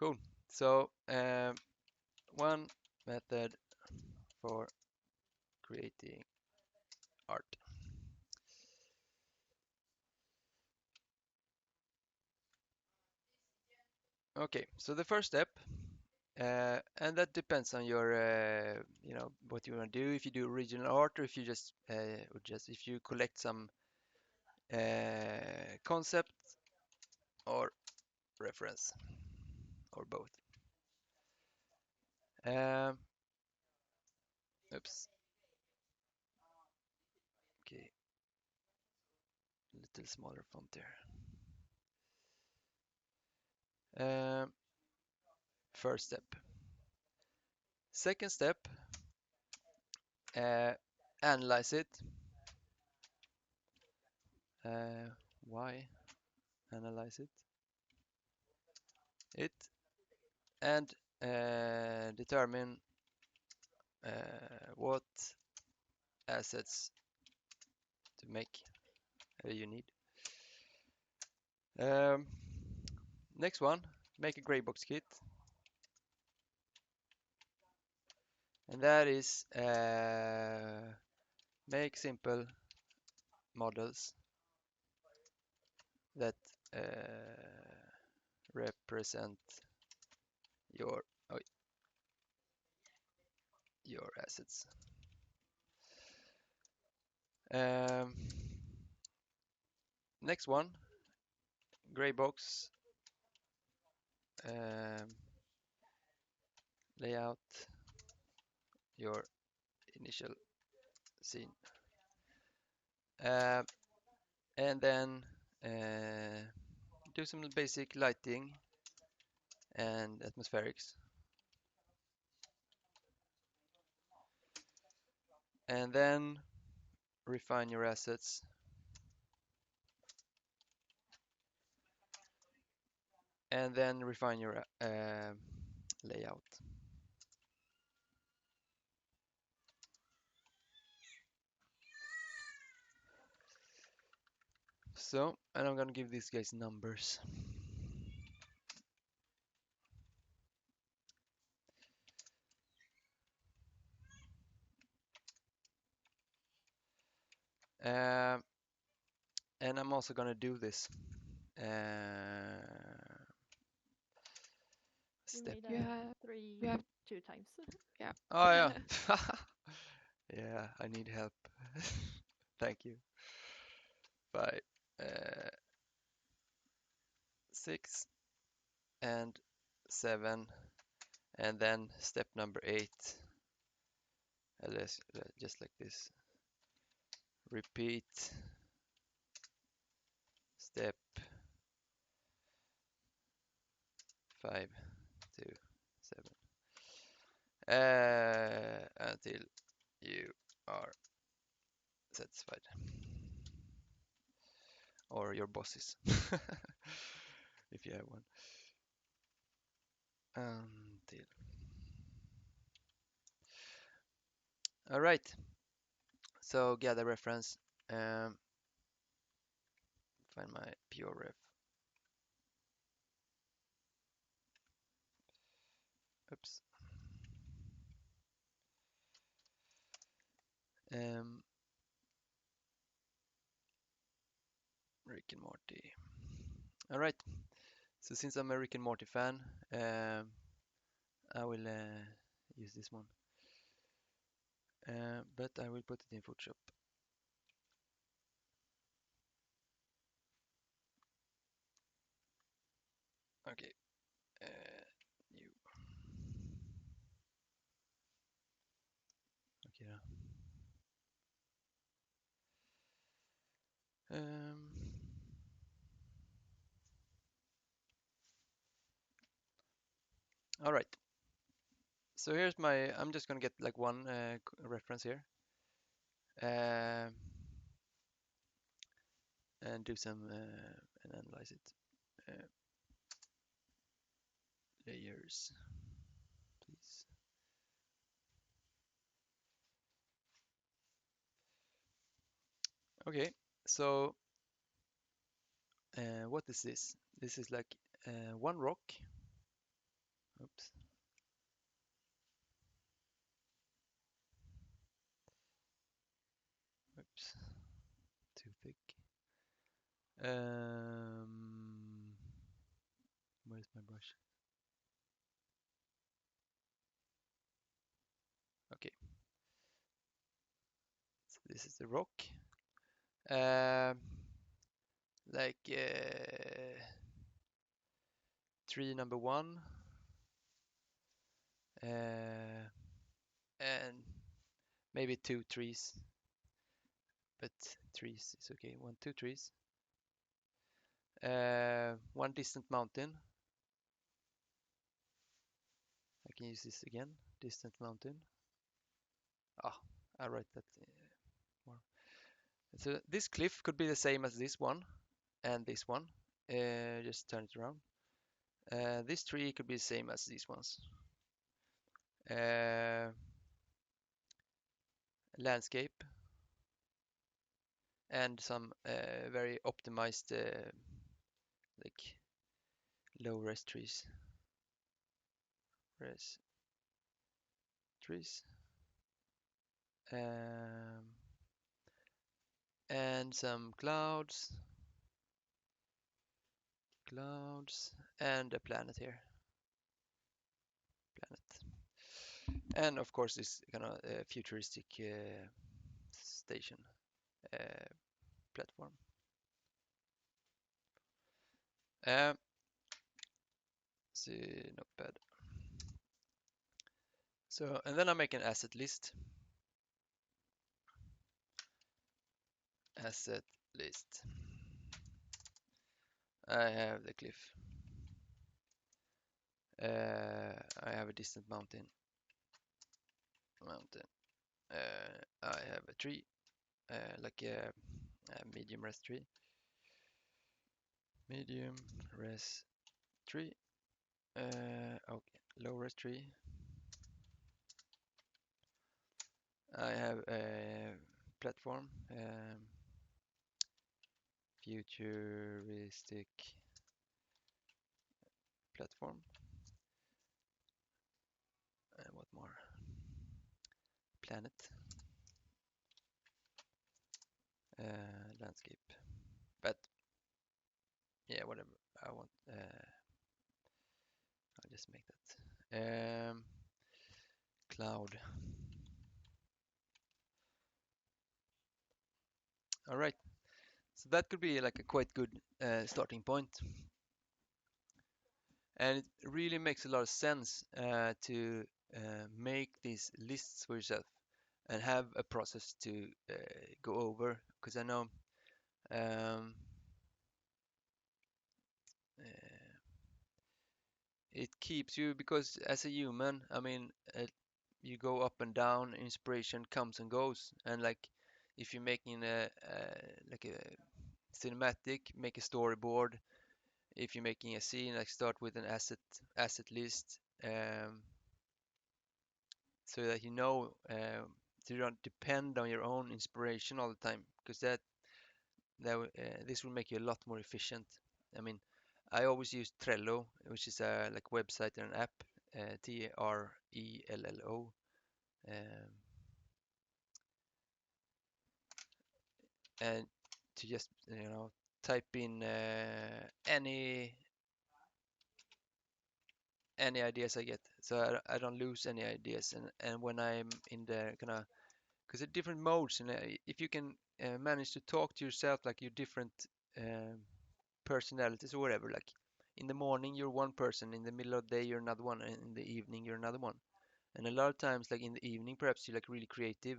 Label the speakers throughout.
Speaker 1: Cool. So one method for creating art. Okay, so the first step, and that depends on your, what you want to do. If you do original art, or if you just if you collect some concept or reference, or both. Um, Oops. Okay, little smaller font there. First step. Second step, analyze it. Why analyze it, and determine what assets to make you need. Um, Next one, make a greybox kit, and that is make simple models that represent your your assets. Um, Next one, greybox layout your initial scene, and then do some basic lighting and atmospherics, and then refine your assets, and then refine your layout. So, and I'm gonna give these guys numbers. And I'm also gonna do this step.
Speaker 2: You have
Speaker 3: You have
Speaker 2: 2 times.
Speaker 3: yeah.
Speaker 1: Oh yeah, yeah. I need help. Thank you. 5, 6, and 7, and then step number 8. Just like this. Repeat step 5 to 7 until you are satisfied, or your bosses, if you have one. Until. All right. So gather reference. Um, Find my pure ref. Oops. Rick and Morty. All right. So since I'm a Rick and Morty fan, I will use this one. But I will put it in Photoshop. Okay. New. Okay. Um, all right. So here's my. I'm just gonna get like one reference here, and do some and analyze it. Uh, Layers, please. Okay. So what is this? This is like one rock Oops. Oops. Too thick. Where's my brush? Okay, so this is the rock. Um, like tree number one, and maybe two trees, but trees is okay. One, two trees. One distant mountain. I can use this again. Distant mountain. Ah, I write that more. So this cliff could be the same as this one and this one. Just turn it around. This tree could be the same as these ones. Landscape and some very optimized like low res trees. Res trees. Um, and some clouds, and a planet here. Planet. And of course this kind of futuristic station uh, platform. Uh, see, not bad. So, and then I make an asset list. Asset list. I have the cliff. I have a distant mountain. I have a tree, like a medium res tree. Medium res tree. Okay, low res tree. I have a platform, futuristic platform. And what more? Planet, landscape. But yeah, whatever I want. I'll just make that. Cloud. All right. So that could be like a quite good starting point. And it really makes a lot of sense to make these lists for yourself and have a process to go over. Because I know um, uh, it keeps you, because as a human, I mean, you go up and down, inspiration comes and goes, and like if you're making like a cinematic, make a storyboard. If you're making a scene, like start with an asset list, so that you know, so you don't depend on your own inspiration all the time, because this will make you a lot more efficient. I mean, I always use Trello, which is a like website and an app, Trello, um, and to just type in any ideas I get, so I don't lose any ideas. And when I'm in the kind of, because there are different modes, and if you can manage to talk to yourself like your different um, personalities or whatever, like in the morning you're one person, in the middle of the day you're another one, and in the evening you're another one. And a lot of times, like in the evening, perhaps you're like really creative.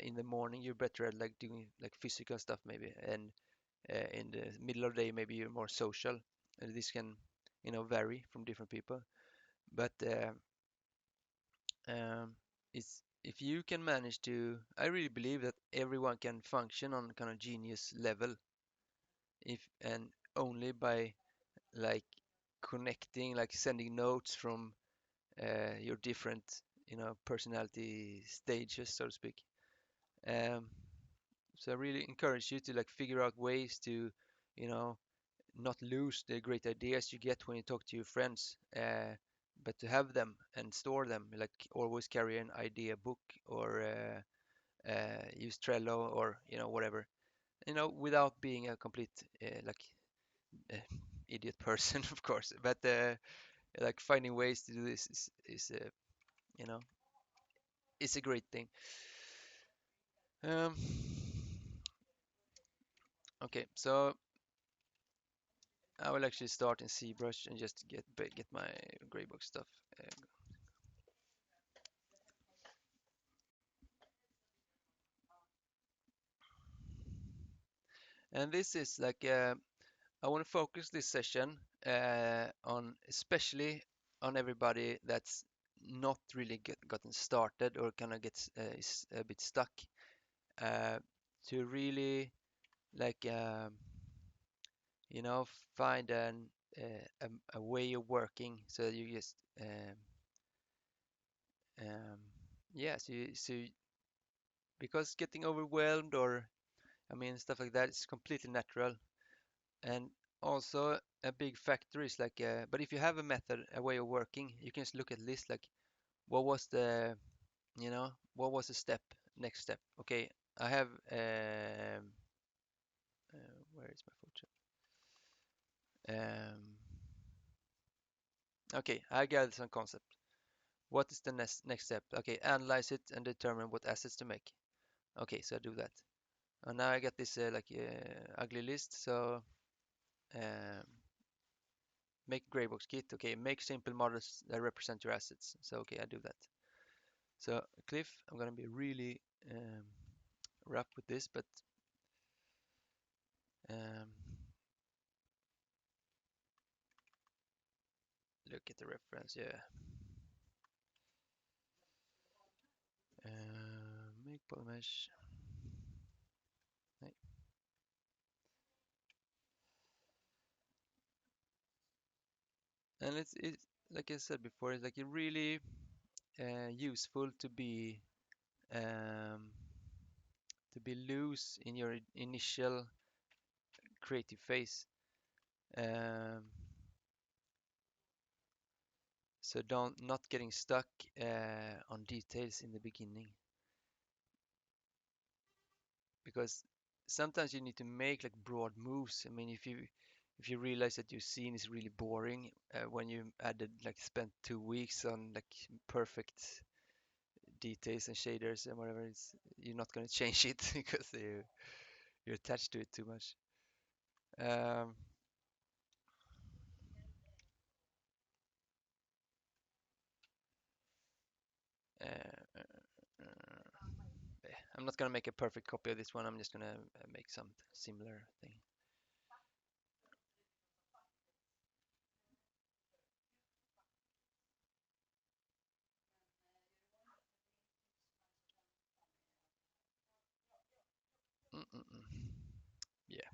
Speaker 1: In the morning you're better at like doing like physical stuff maybe, and in the middle of the day maybe you're more social. And this can vary from different people, but um, it's if you can manage to, I really believe that everyone can function on kind of genius level, if and only by like connecting, like sending notes from your different personality stages, so to speak. um, so I really encourage you to like figure out ways to you know not lose the great ideas you get when you talk to your friends, but to have them and store them, like always carry an idea book or use Trello or whatever, without being a complete like uh, idiot person, of course. But like finding ways to do this is you know is a great thing. Um, okay, so I will actually start in ZBrush and just get my greybox stuff. Uh, and this is like I want to focus this session on especially on everybody that's not really gotten started or kind of gets is a bit stuck uh, to really like find a way of working so that you just um, yeah because getting overwhelmed or I mean stuff like that is completely natural. And also a big factor is like, but if you have a method, a way of working, you can just look at list like what was what was the next step. Okay, I have, where is my photo? Okay, I gathered some concept. What is the next step? Okay, analyze it and determine what assets to make. Okay, so I do that. And now I get this ugly list. So um, make greybox kit. Okay, make simple models that represent your assets. So okay, I do that. So Cliff, I'm gonna be really rough with this, but um, look at the reference. Yeah, make polymesh. And it's like I said before, it's like really useful um, to be loose in your initial creative phase. Um, so don't not getting stuck on details in the beginning because sometimes you need to make like broad moves. I mean, if you realize that your scene is really boring when you added like spent 2 weeks on like perfect details and shaders and whatever, you're not going to change it because you're attached to it too much. Um, uh, uh, uh, I'm not gonna make a perfect copy of this one. I'm just gonna make some similar thing. Mm-mm-mm. Yeah.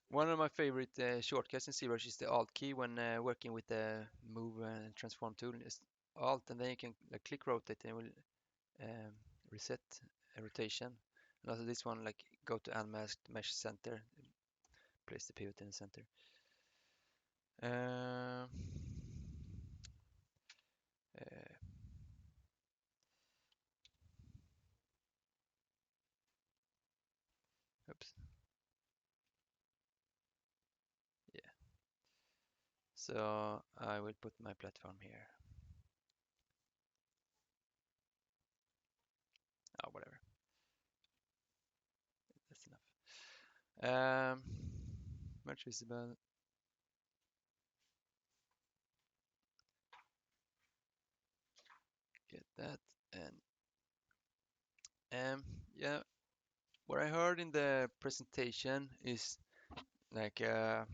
Speaker 1: One of my favorite shortcuts in ZBrush is the Alt key when working with the Move and Transform tool. It's Alt, and then you can like, click rotate, and it will um, reset a rotation. And also this one, like go to Unmasked Mesh Center, place the pivot in the center. Uh, uh, oops. Yeah. So I will put my platform here. Oh, whatever. That's enough. Much visible. Get that. And yeah, what I heard in the presentation is like of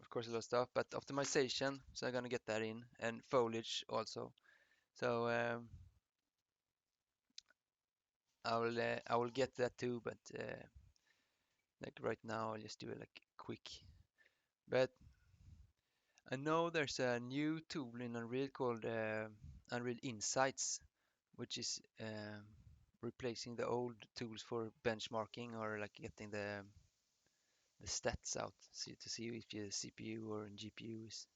Speaker 1: course a lot of stuff, but optimization. So I'm gonna get that in and foliage also. So I will get that too, but like right now I'll just do it like quick. But I know there's a new tool in Unreal called Unreal Insights, which is replacing the old tools for benchmarking or like getting the stats out to see if your CPU or GPU is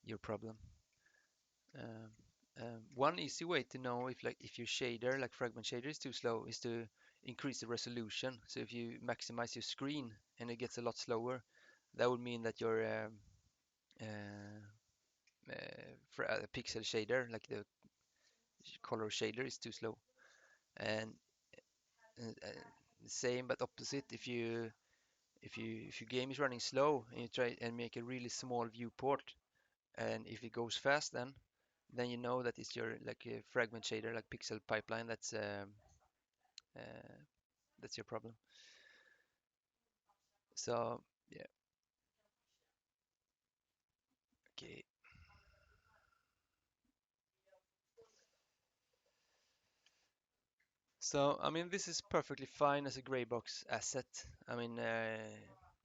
Speaker 1: your problem. Um, One easy way to know if your shader, like fragment shader, is too slow is to increase the resolution. So if you maximize your screen and it gets a lot slower, that would mean that your pixel shader, like the color shader, is too slow. And the same but opposite, if your game is running slow and you try and make a really small viewport, and if it goes fast, then you know that it's your like a fragment shader, like pixel pipeline. Uh, that's your problem. So yeah, okay. So I mean, this is perfectly fine as a gray box asset. I mean,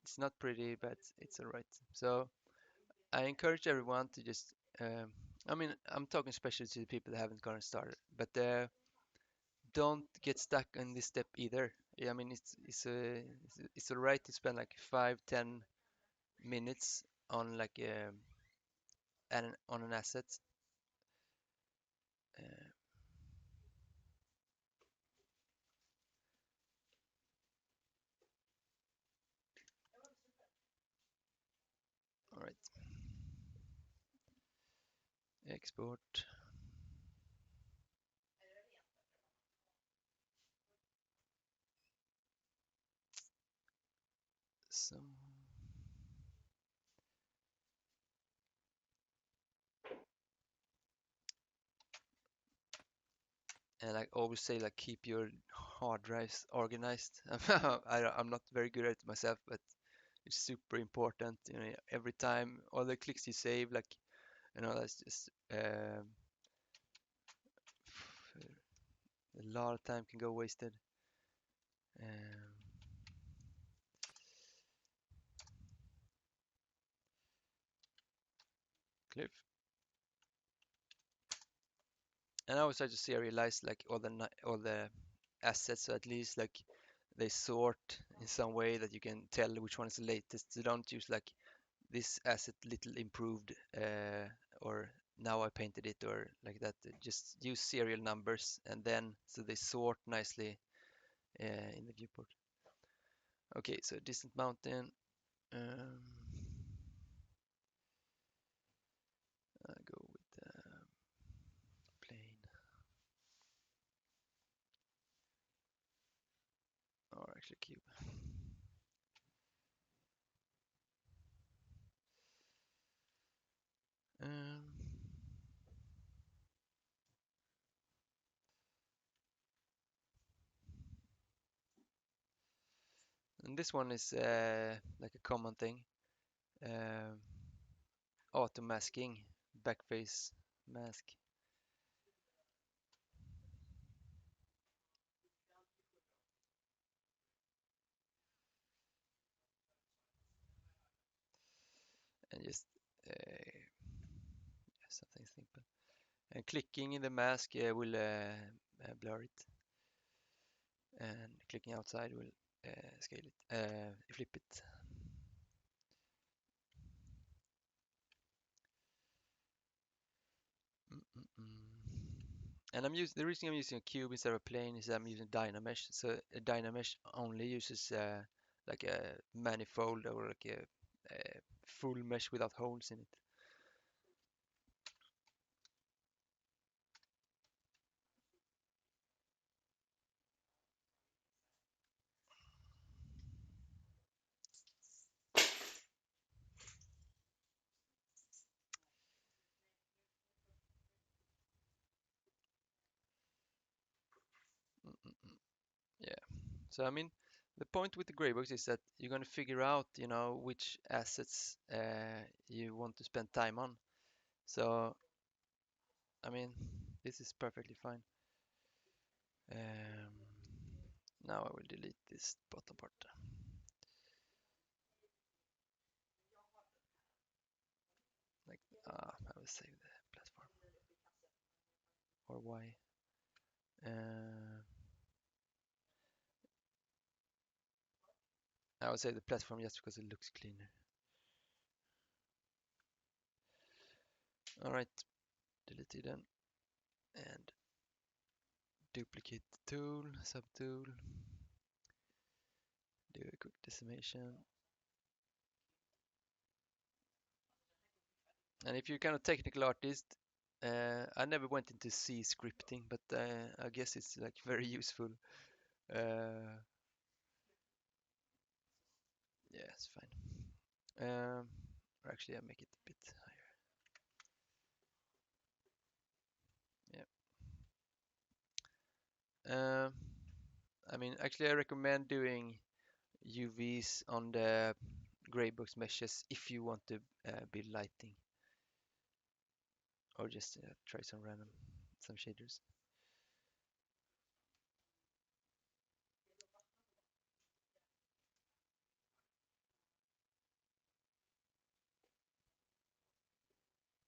Speaker 1: it's not pretty, but it's all right. So I encourage everyone to just. I mean, I'm talking especially to the people that haven't gotten started, but don't get stuck in this step either. Yeah, I mean, it's all right to spend like 5-10 minutes on like on an asset. Uh, all right, export. So and I always say like keep your hard drives organized. I'm not very good at it myself, but it's super important. You know, every time all the clicks you save, like that's just a lot of time can go wasted. Um, Cliff. And I always try to serialize like all the assets, so at least like they sort in some way that you can tell which one is the latest. So don't use like this asset little improved, or now I painted it, or like that. Just use serial numbers, and then so they sort nicely in the viewport. Okay, so distant mountain. Um, I go with plane, or actually cube. Um, and this one is like a common thing. Um, Auto masking, backface mask. And just something simple. And clicking in the mask will blur it, and clicking outside will scale it, flip it. And the reason I'm using a cube instead of a plane is I'm using Dynamesh. So a Dynamesh only uses like a manifold, or like a full mesh without holes in it. Yeah. So I mean, the point with the gray box is that you're going to figure out, which assets you want to spend time on. So I mean, this is perfectly fine. Um, Now I will delete this bottom part. Like, I will save the platform. Or why? Uh, I will save the platform just because it looks cleaner. All right, delete it then, and duplicate the tool, subtool, do a quick decimation. And if you're kind of technical artist, I never went into C scripting, but I guess it's like very useful. Uh, yeah, it's fine. Or actually, I make it a bit higher. Yeah. I mean, actually, I recommend doing UVs on the greybox meshes if you want to build lighting, or just try some shaders.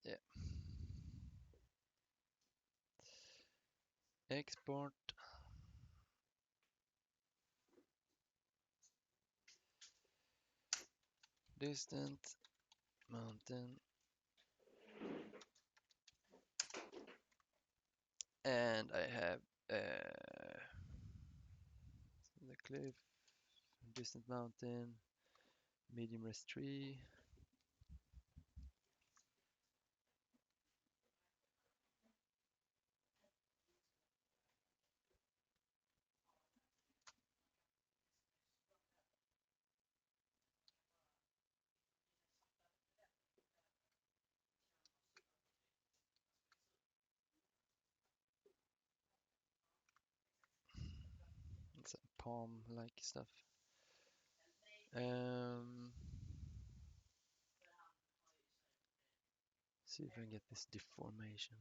Speaker 1: Yeah. Export, distant, mountain, and I have the cliff, distant mountain, medium rest tree. And some palm-like stuff. Um, See if I can get this deformation.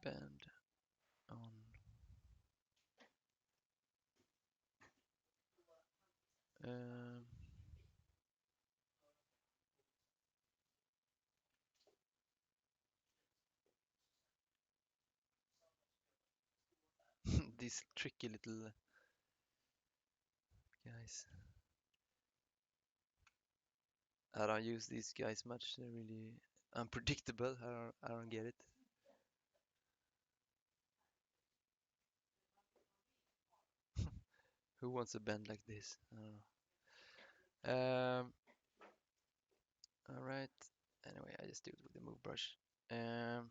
Speaker 1: Bend on. Um, these tricky little guys. I don't use these guys much. They're really unpredictable. I don't get it. Who wants a bend like this? I don't know. All right. Anyway, I just do it with the move brush. Um,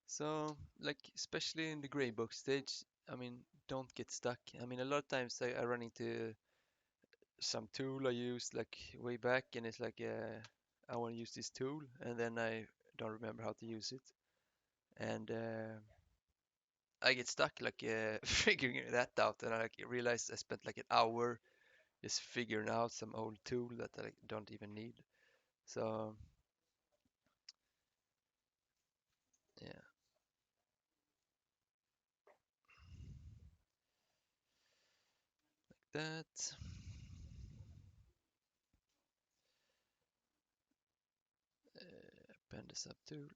Speaker 1: so like especially in the gray box stage, I mean, don't get stuck. I mean, a lot of times I run into some tool I used like way back, and it's like I want to use this tool, and then I don't remember how to use it, and I get stuck like figuring that out, and I like realized I spent like an hour just figuring out some old tool that I like, don't even need. So yeah, that. Append a subtool.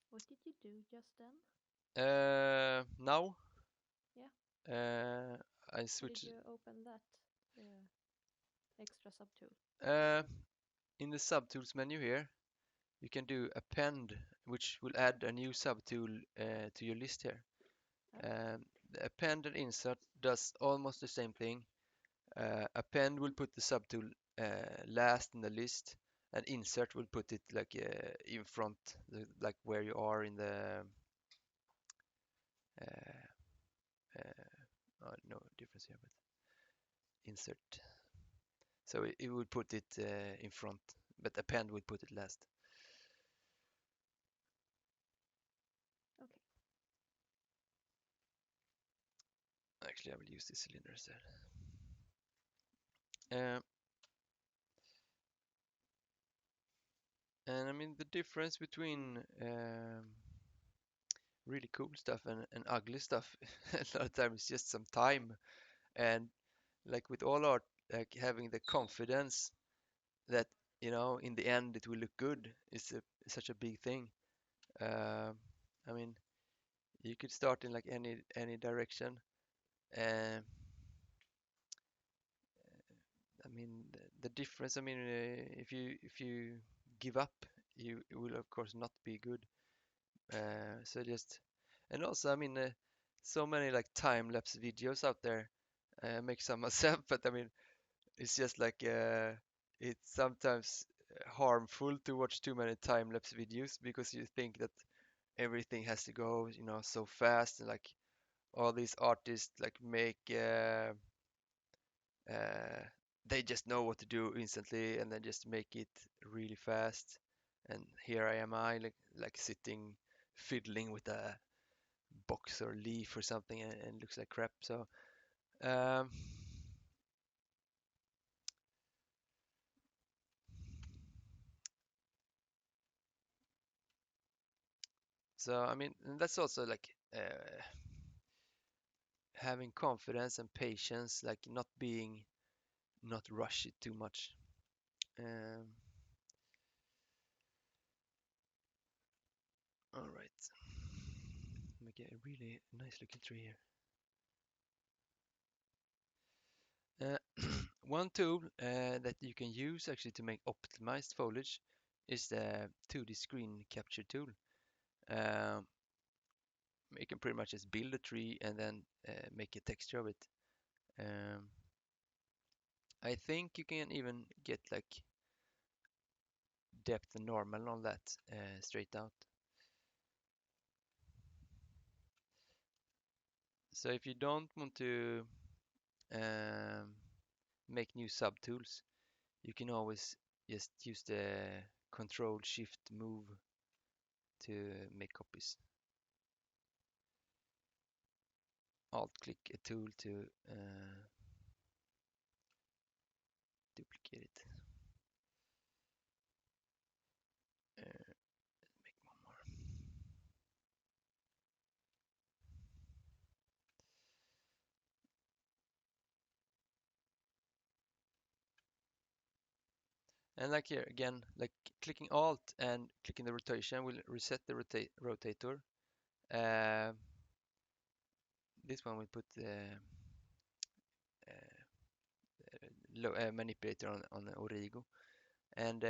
Speaker 2: What did you do just then?
Speaker 1: Now
Speaker 2: Yeah.
Speaker 1: uh, I
Speaker 2: Did
Speaker 1: switch
Speaker 2: you open that extra subtool?
Speaker 1: uh, in the subtools menu here. You can do append, which will add a new subtool to your list here.
Speaker 2: Oh,
Speaker 1: The append and insert does almost the same thing. Append will put the subtool last in the list, and insert will put it like in front, like where you are in the. Uh, no difference here, but insert. So it would put it in front, but append would put it last.
Speaker 2: okay.
Speaker 1: Actually, I will use this cylinder instead. Um, and I mean the difference between really cool stuff and ugly stuff a lot of times is just some time, and like with all art, like having the confidence that in the end it will look good. It's such a big thing. Uh, I mean, you could start in like any direction. Uh, I mean, the difference. I mean, if you give up, you will of course not be good. So just and also, I mean, so many like time lapse videos out there. Make some myself, but I mean, it's just like it's sometimes harmful to watch too many time lapse videos because you think that everything has to go, so fast and like all these artists like make uh, they just know what to do instantly and then just make it really fast. And here I like sitting fiddling with a box or leaf or something and looks like crap. Um, so I mean, and that's also like having confidence and patience, like not rush it too much. Um, all right, make a really nice looking tree here. One tool that you can use actually to make optimized foliage is the 2D screen capture tool. Um, you can pretty much just build a tree and then make a texture of it. Um, I think you can even get like depth and normal and all that straight out. So if you don't want to um, make new subtools, you can always just use the Control Shift Move to make copies. Alt click a tool to duplicate it. Make one more. And like here again, like clicking Alt and clicking the rotation will reset the rotator. Uh, this one we put the manipulator on Origo, and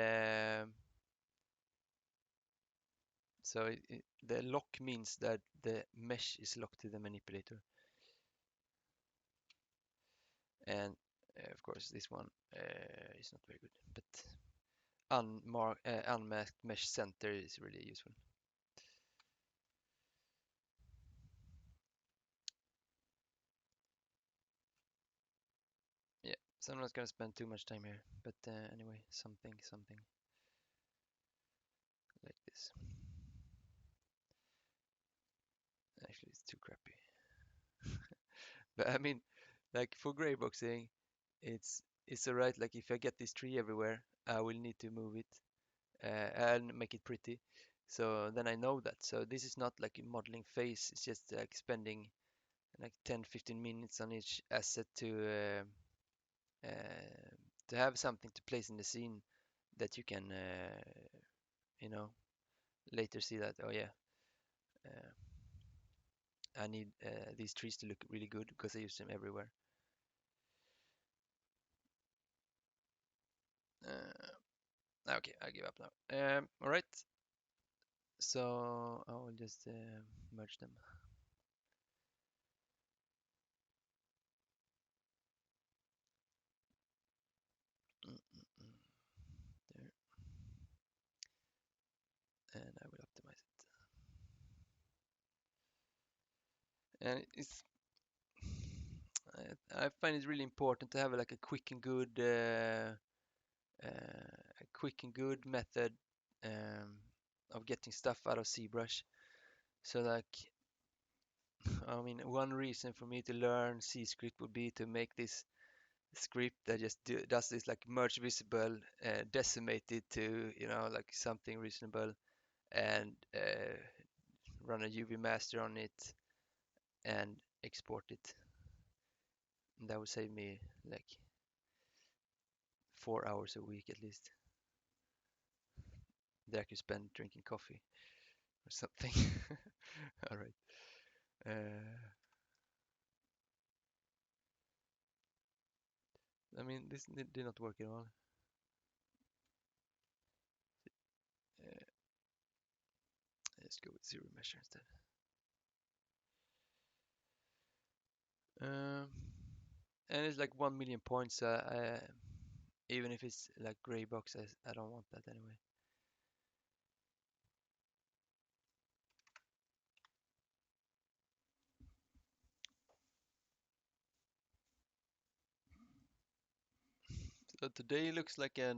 Speaker 1: so the lock means that the mesh is locked to the manipulator, and of course this one is not very good, but unmasked mesh center is really useful. Yeah, so I'm not gonna spend too much time here, but anyway, something like this. Actually, it's too crappy. But I mean, like for gray boxing, it's alright. Like if I get this tree everywhere, I will need to move it and make it pretty. So then I know that. So this is not like a modeling phase. It's just like spending like 10-15 minutes on each asset to have something to place in the scene that you can you know later see that, oh yeah, uh, I need these trees to look really good because I use them everywhere. Okay, I give up now. All right, so I will just merge them. Mm, mm, mm. There, and I will optimize it. And I find it really important to have like a quick and good method um, of getting stuff out of ZBrush. So like, I mean, one reason for me to learn C script would be to make this script that just does this like merge visible, decimate it to like something reasonable, and run a UV master on it and export it. And that would save me like 4 hours a week at least. There I could spend drinking coffee or something. All right. I mean, this did not work at all. Uh, let's go with zero measure instead. Um, and it's like 1 million points. Even if it's like greybox, I don't want that anyway. So today looks like at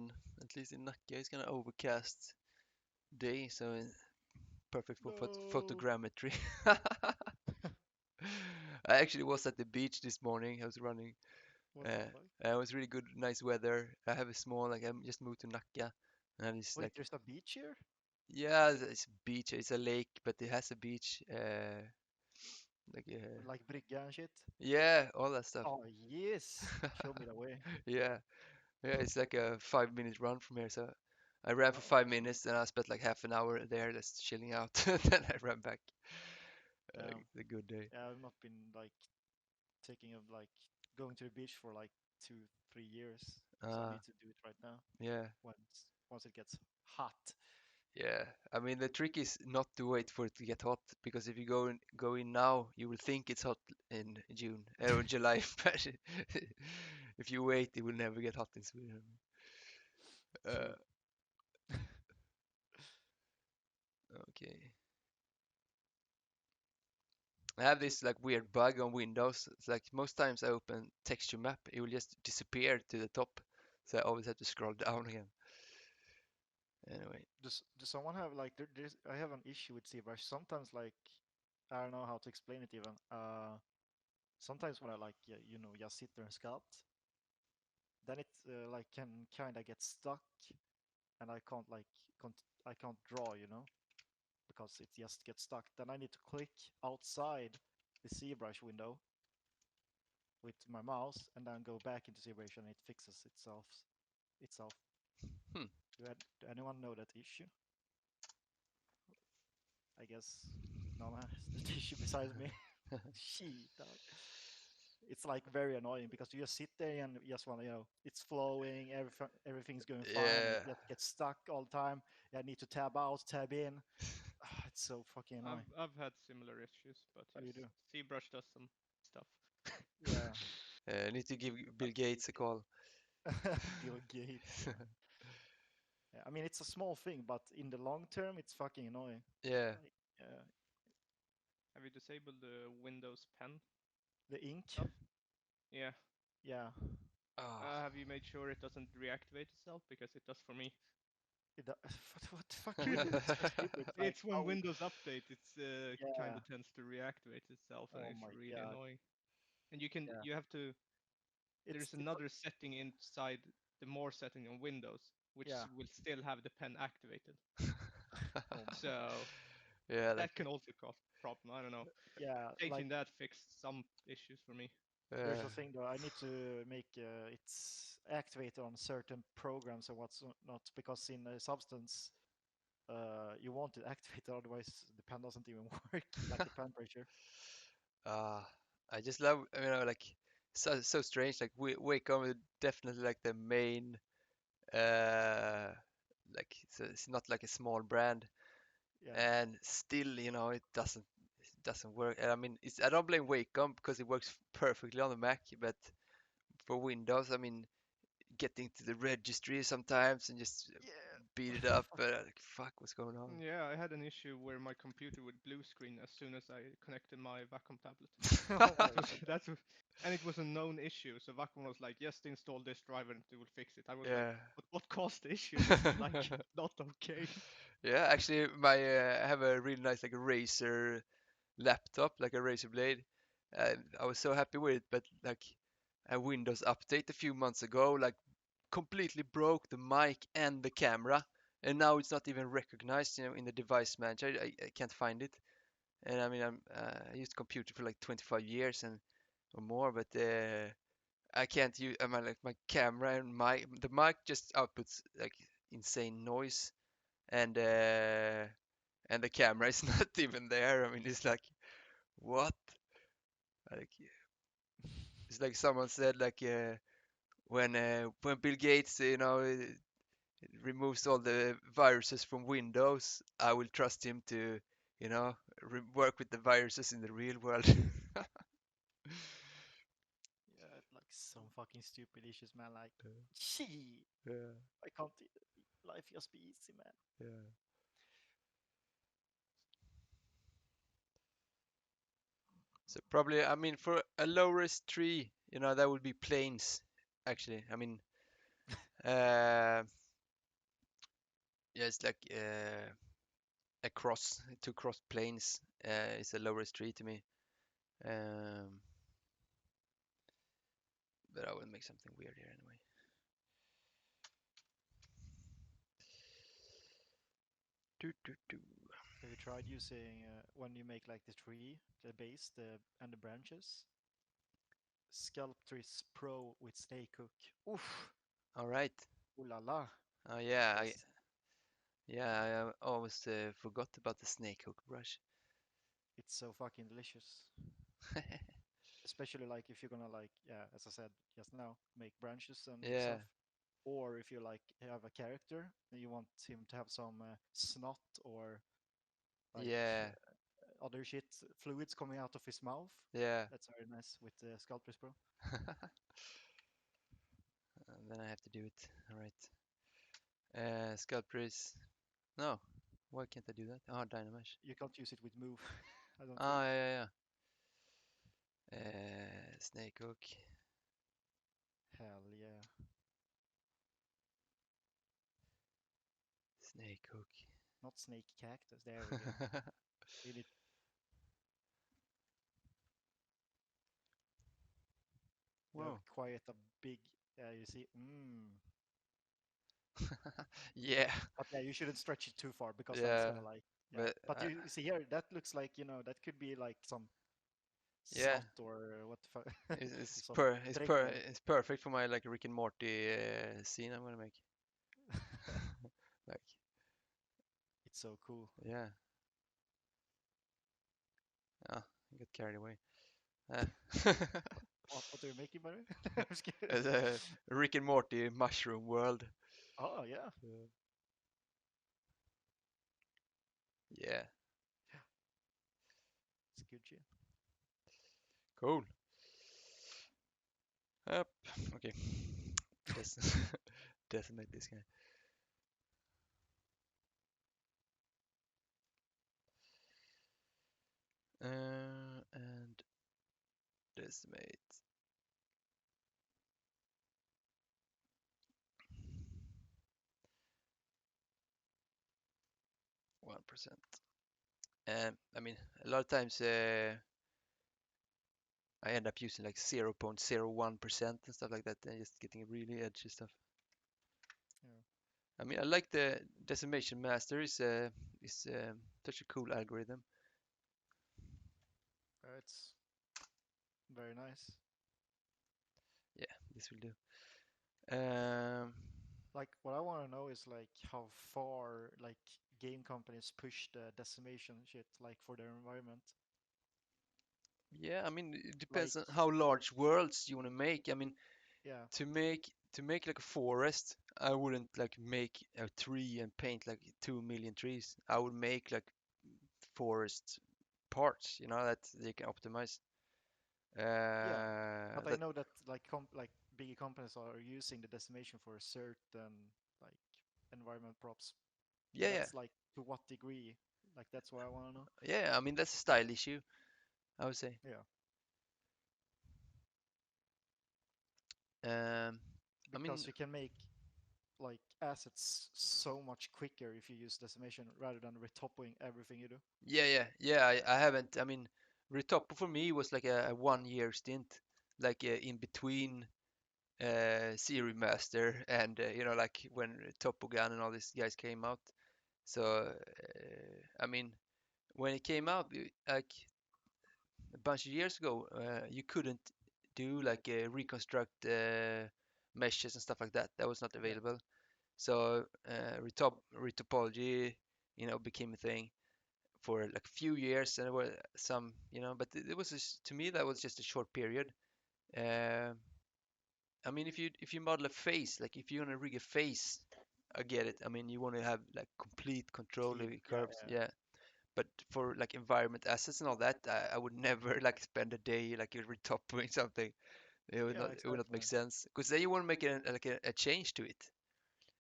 Speaker 1: least in Nacka, it's kind of overcast day, so perfect for
Speaker 3: No.
Speaker 1: photogrammetry. I actually was at the beach this morning. I was running.
Speaker 3: What's it like?
Speaker 1: It was really good, nice weather. I have a small, like I just moved to Nacka, and it's
Speaker 3: Wait,
Speaker 1: like,
Speaker 3: there's a beach here?
Speaker 1: yeah, it's a beach. It's a lake, but it has a beach. Like
Speaker 3: Like brygga and shit?
Speaker 1: yeah, all that stuff.
Speaker 3: Oh, yes. Show me the way.
Speaker 1: Yeah, yeah, it's like a 5 minute run from here. So I ran for
Speaker 3: Oh,
Speaker 1: 5 minutes, and I spent like half an hour there just chilling out. Then I ran back.
Speaker 3: damn.
Speaker 1: It's a good day.
Speaker 3: Yeah, I've not been like taking of like going to the beach for like 2, 3 years. So I
Speaker 1: Uh,
Speaker 3: need to do it right now
Speaker 1: yeah,
Speaker 3: once it gets hot.
Speaker 1: yeah. I mean, the trick is not to wait for it to get hot because if you go in now, you will think it's hot in June or July. But if you wait, it will never get hot in Sweden. Uh,
Speaker 3: True.
Speaker 1: okay. I have this like weird bug on Windows. It's like most times I open texture map, it will just disappear to the top. So I always have to scroll down again. Anyway.
Speaker 3: Does someone have like there's I have an issue with ZBrush. Sometimes like I don't know how to explain it even. Sometimes when I like just sit there and sculpt, then it like can kind of get stuck, and I can't like I can't draw, because it just gets stuck. Then I need to click outside the ZBrush window with my mouse, and then go back into ZBrush, and it fixes itself.
Speaker 1: Hmm.
Speaker 3: Do anyone know that issue? I guess no one has that issue besides me. Shit, dog. It's like very annoying because you just sit there and you just want to, it's flowing, everything's going fine, and it
Speaker 1: Yeah.
Speaker 3: just gets stuck all the time. I need to tab out, tab in. It's so fucking
Speaker 4: I've
Speaker 3: annoying.
Speaker 4: I've had similar issues, but
Speaker 3: How
Speaker 4: yes,
Speaker 3: you do?
Speaker 4: ZBrush does some stuff.
Speaker 3: Yeah.
Speaker 1: Need to give Bill Gates a call.
Speaker 3: Bill Gates, yeah. Yeah. I mean, it's a small thing, but in the long term, it's fucking annoying.
Speaker 1: Yeah.
Speaker 3: Like,
Speaker 4: Have you disabled the Windows pen
Speaker 3: the ink,
Speaker 4: stuff? Yeah.
Speaker 3: yeah.
Speaker 1: Oh.
Speaker 4: Have you made sure it doesn't reactivate itself? Because it does for me.
Speaker 3: What the fuck you do? It's so stupid. It's like,
Speaker 4: It's when
Speaker 3: oh,
Speaker 4: Windows update, it's kind
Speaker 3: yeah.
Speaker 4: of tends to reactivate itself, and
Speaker 3: Oh
Speaker 4: it's
Speaker 3: my
Speaker 4: really
Speaker 3: god.
Speaker 4: annoying. And
Speaker 3: Yeah.
Speaker 4: you have to.
Speaker 3: It's
Speaker 4: There's
Speaker 3: it's
Speaker 4: another setting inside the more setting on Windows, which
Speaker 3: yeah.
Speaker 4: will still have the pen activated.
Speaker 3: Oh my god.
Speaker 4: So
Speaker 1: Yeah, like
Speaker 4: that can also cause problem. I don't know.
Speaker 3: Yeah, like
Speaker 4: Changing that fixed some issues for me.
Speaker 3: there's
Speaker 1: uh,
Speaker 3: a thing though. I need to make it's activated on certain programs and what's not, because in Substance you want it activated, otherwise the pen doesn't even work, like the pen pressure.
Speaker 1: uh, I just love, like so strange. Like Wacom is definitely like the main, uh, like it's not like a small brand,
Speaker 3: Yeah,
Speaker 1: and still, it doesn't work. And I mean, I don't blame Wacom because it works perfectly on the Mac, but for Windows, I mean, getting to the registry sometimes and just beat it
Speaker 3: yeah.
Speaker 1: up. Like, fuck, what's going on?
Speaker 4: Yeah, I had an issue where my computer would blue screen as soon as I connected my Wacom tablet.
Speaker 3: Oh my
Speaker 4: That was
Speaker 3: god.
Speaker 4: that was, and it was a known issue. So Wacom was like, "Just install this driver and it will fix it." I was like,
Speaker 1: Yeah.
Speaker 4: "But what caused the issue? This is like not okay."
Speaker 1: Yeah, actually, I have a really nice like Razer laptop, like a Razer Blade. I was so happy with it, but like a Windows update a few months ago, like completely broke the mic and the camera, and now it's not even recognized, in the device manager. I can't find it. And I mean, I used computer for like 25 years and or more, but I can't use. I mean, like my camera and the mic just outputs like insane noise. and the camera is not even there. I mean, it's like what? Like it's like someone said like when Bill Gates, removes all the viruses from Windows, I will trust him to, you know, work with the viruses in the real world.
Speaker 3: Yeah, like some fucking stupid issues, man. Like, gee,
Speaker 1: Yeah,
Speaker 3: I can't. Life just be easy, man.
Speaker 1: yeah. So probably, I mean, for a low risk tree, that would be planes, actually. I mean, uh, yeah, it's like to cross planes is a low risk tree to me. Um, but I will make something weird here anyway. Do, do, do.
Speaker 3: Have you tried using when you make like the tree, the base, and the branches? Sculptris Pro with snake hook. Oof!
Speaker 1: All right.
Speaker 3: Ooh la la!
Speaker 1: Oh yeah,
Speaker 3: That's
Speaker 1: I almost forgot about the snake hook brush.
Speaker 3: it's so fucking delicious. Especially like if you're gonna like yeah, as I said just now, make branches and
Speaker 1: Yeah,
Speaker 3: stuff. Or if you like have a character and you want him to have some snot or like
Speaker 1: yeah,
Speaker 3: other shit fluids coming out of his mouth.
Speaker 1: yeah.
Speaker 3: That's very nice with the Sculptris Pro.
Speaker 1: And then I have to do it. All right. Sculptors. No. Why can't I do that? Oh, Dynamesh.
Speaker 3: You can't use it with move, I don't think.
Speaker 1: Ah, yeah, yeah. Snake hook.
Speaker 3: Hell yeah.
Speaker 1: Snake hook.
Speaker 3: Not snake cactus. There we go. We need you have
Speaker 1: Whoa.
Speaker 3: quite a big. Yeah, you see.
Speaker 1: Yeah,
Speaker 3: But yeah, you shouldn't stretch it too far because then it's
Speaker 1: yeah.
Speaker 3: gonna like. Yeah.
Speaker 1: But
Speaker 3: But you see here, that looks like that could be like some
Speaker 1: yeah,
Speaker 3: snot or what the fuck,
Speaker 1: it's
Speaker 3: some
Speaker 1: per it's per
Speaker 3: dregel.
Speaker 1: it's perfect for my like Rick and Morty scene I'm gonna make. Like,
Speaker 3: It's so cool.
Speaker 1: yeah. Ah, I got carried away. Uh,
Speaker 3: What are you making, by the way? I'm just kidding.
Speaker 1: it's a Rick and Morty mushroom world.
Speaker 3: Oh yeah,
Speaker 1: Yeah,
Speaker 3: it's good shit.
Speaker 1: cool. Up. Okay. Des decimate this guy. And decimate 1%. I mean, a lot of times I end up using like 0.01% and stuff like that, and just getting really edgy stuff.
Speaker 3: Yeah.
Speaker 1: I mean, I like the decimation master is such a cool algorithm.
Speaker 3: It's very nice.
Speaker 1: Yeah, this will do. Um,
Speaker 3: Like what I want to know is like how far like game companies push the decimation shit like for their environment.
Speaker 1: yeah, I mean, it
Speaker 3: Like
Speaker 1: depends on how large worlds you want to make. I mean,
Speaker 3: yeah,
Speaker 1: to make like a forest, I wouldn't like make a tree and paint like 2 million trees. I would make like forest parts, that they can optimize.
Speaker 3: yeah. But I
Speaker 1: That
Speaker 3: know that like bigger companies are using the decimation for a certain like environment props.
Speaker 1: yeah,
Speaker 3: But
Speaker 1: yeah,
Speaker 3: that's like to what degree? Like that's what I want to know.
Speaker 1: yeah. I mean, that's a style issue, I would say.
Speaker 3: Yeah,
Speaker 1: Um, I mean,
Speaker 3: because you can make like assets so much quicker if you use decimation rather than retopping everything you do.
Speaker 1: yeah, yeah, yeah. I haven't. I mean, Retopo for me was like a 1 year stint, like in between Series Master and like when Topo Gun and all these guys came out. So I mean, when it came out, like a bunch of years ago, you couldn't do like reconstruct meshes and stuff like that. That was not
Speaker 3: Yeah,
Speaker 1: available. So retopology, became a thing for like a few years, and there were some, but it was to me that was just a short period. Uh, I mean, if you model a face, like if you want to rig a face, I get it. I mean, you want to have like complete control of
Speaker 3: Clean.
Speaker 1: your
Speaker 3: Yeah,
Speaker 1: curves, yeah. But for like environment assets and all that, I would never like spend a day like retopping something. It would
Speaker 3: yeah,
Speaker 1: not, it would not
Speaker 3: exactly.
Speaker 1: make sense because then you want to make a change to it.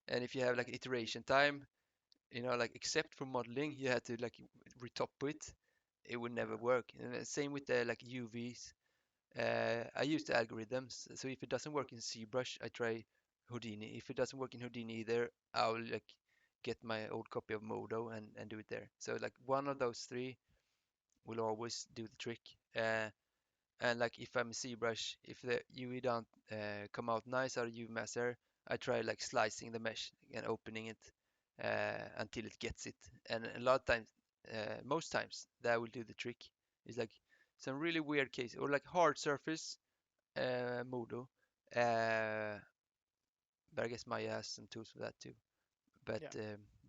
Speaker 1: And if you have like iteration time, like except for modeling, you had to like retop it. It would never
Speaker 3: Yeah,
Speaker 1: work. And same with the like UVs. I use the algorithms. So if it doesn't work in ZBrush, I try Houdini. If it doesn't work in Houdini either, I'll like get my old copy of Modo and do it there. So like one of those three will always do the trick. And like if I'm ZBrush, if the UV don't come out nice out of UV master, I try like slicing the mesh and opening it until it gets it. And a lot of times, most times, that will do the trick. It's like some really weird case or like hard surface Modo. Uh, but I guess Maya has some tools for that too. But
Speaker 3: yeah,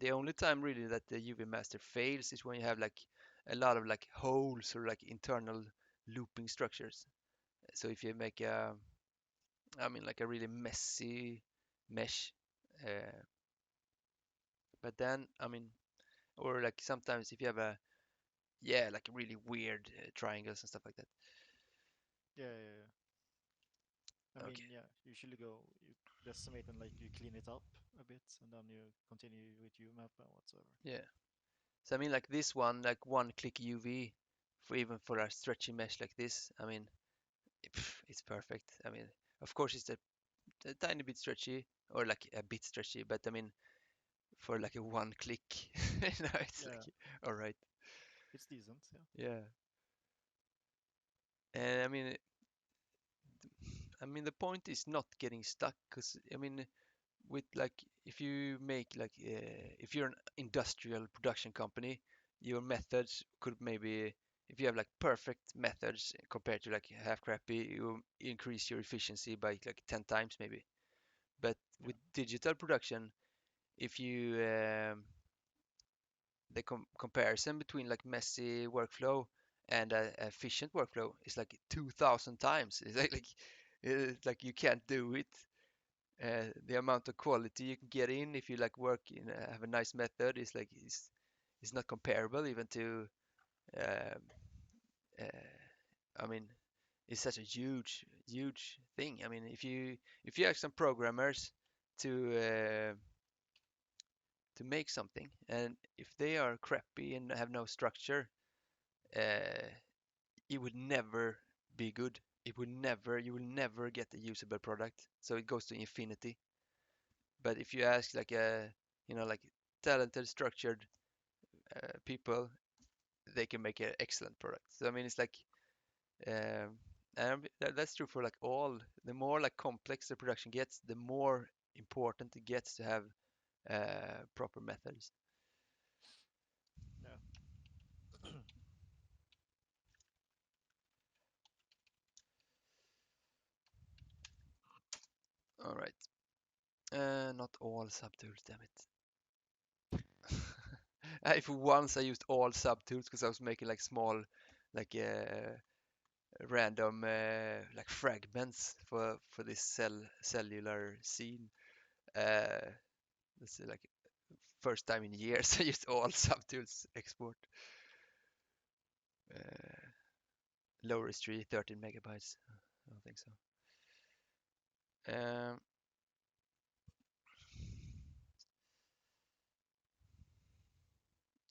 Speaker 1: the only time really that the UV master fails is when you have like a lot of like holes or like internal looping structures. So if you make I mean, like a really messy mesh, uh, but then, I mean, or like sometimes if you have yeah, like really weird triangles and stuff like that.
Speaker 3: yeah, yeah, yeah. I mean,
Speaker 1: Okay,
Speaker 3: yeah, usually you decimate and like you clean it up a bit, and then you continue with UMap and whatsoever.
Speaker 1: yeah. So I mean, like this one, like one click UV, for even for a stretchy mesh like this, I mean, it's perfect. I mean, of course, it's a tiny bit stretchy or like a bit stretchy, but I mean, for like a one click, it's
Speaker 3: Yeah,
Speaker 1: like, all right,
Speaker 3: it's decent. Yeah,
Speaker 1: yeah. And I mean, the point is not getting stuck because I mean, with like if you make like if you're an industrial production company, your methods could maybe if you have like perfect methods compared to like half crappy, you increase your efficiency by like 10 times maybe. But
Speaker 3: yeah,
Speaker 1: with digital production, if you the comparison between like messy workflow and a efficient workflow is like 2000 times. It's like you can't do it. The amount of quality you can get in if you like work in have a nice method is like is not comparable even to um, uh, I mean it's such a huge thing. I mean if you ask some programmers to to make something and if they are crappy and have no structure, uh, it would never be good. It would never you will never get a usable product. So it goes to infinity. But if you ask like a like talented, structured people, they can make an excellent product. So I mean, it's like, and that's true for like all. The more like complex the production gets, the more important it gets to have proper methods.
Speaker 3: yeah.
Speaker 1: All right. Not all subtools, damn it. If once I used all subtools because I was making like small, like random like fragments for this cellular scene. This is like first time in years I used all subtools export. Uh, Low registry, 13 megabytes. I don't think so. Um,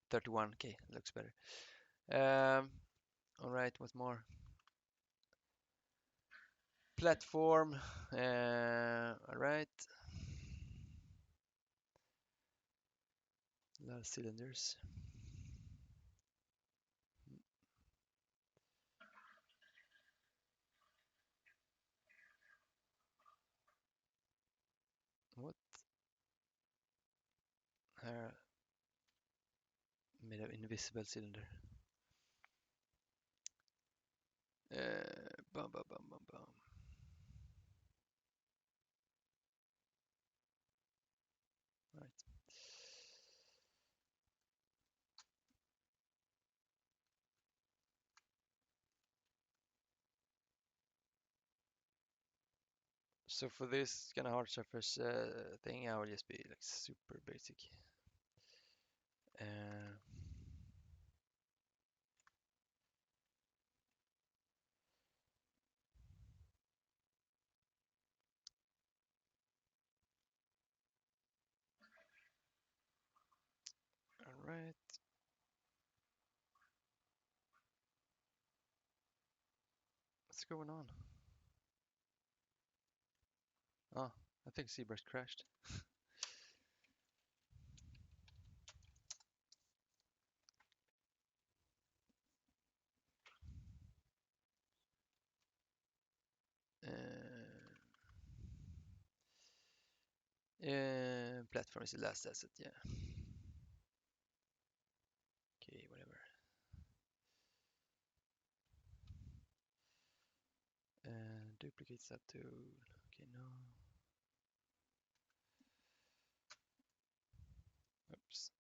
Speaker 1: 31K looks better. All right, what more? Platform. All right. A lot of cylinders. What? Made of invisible cylinder. Bum, bum, bum, bum, bum. So for this kind of hard surface thing, I will just be like super basic. All right. What's going on? Oh, I think ZBrush crashed. Platform is the last asset, yeah. Okay, whatever. Duplicate that too. Okay, no. Oops.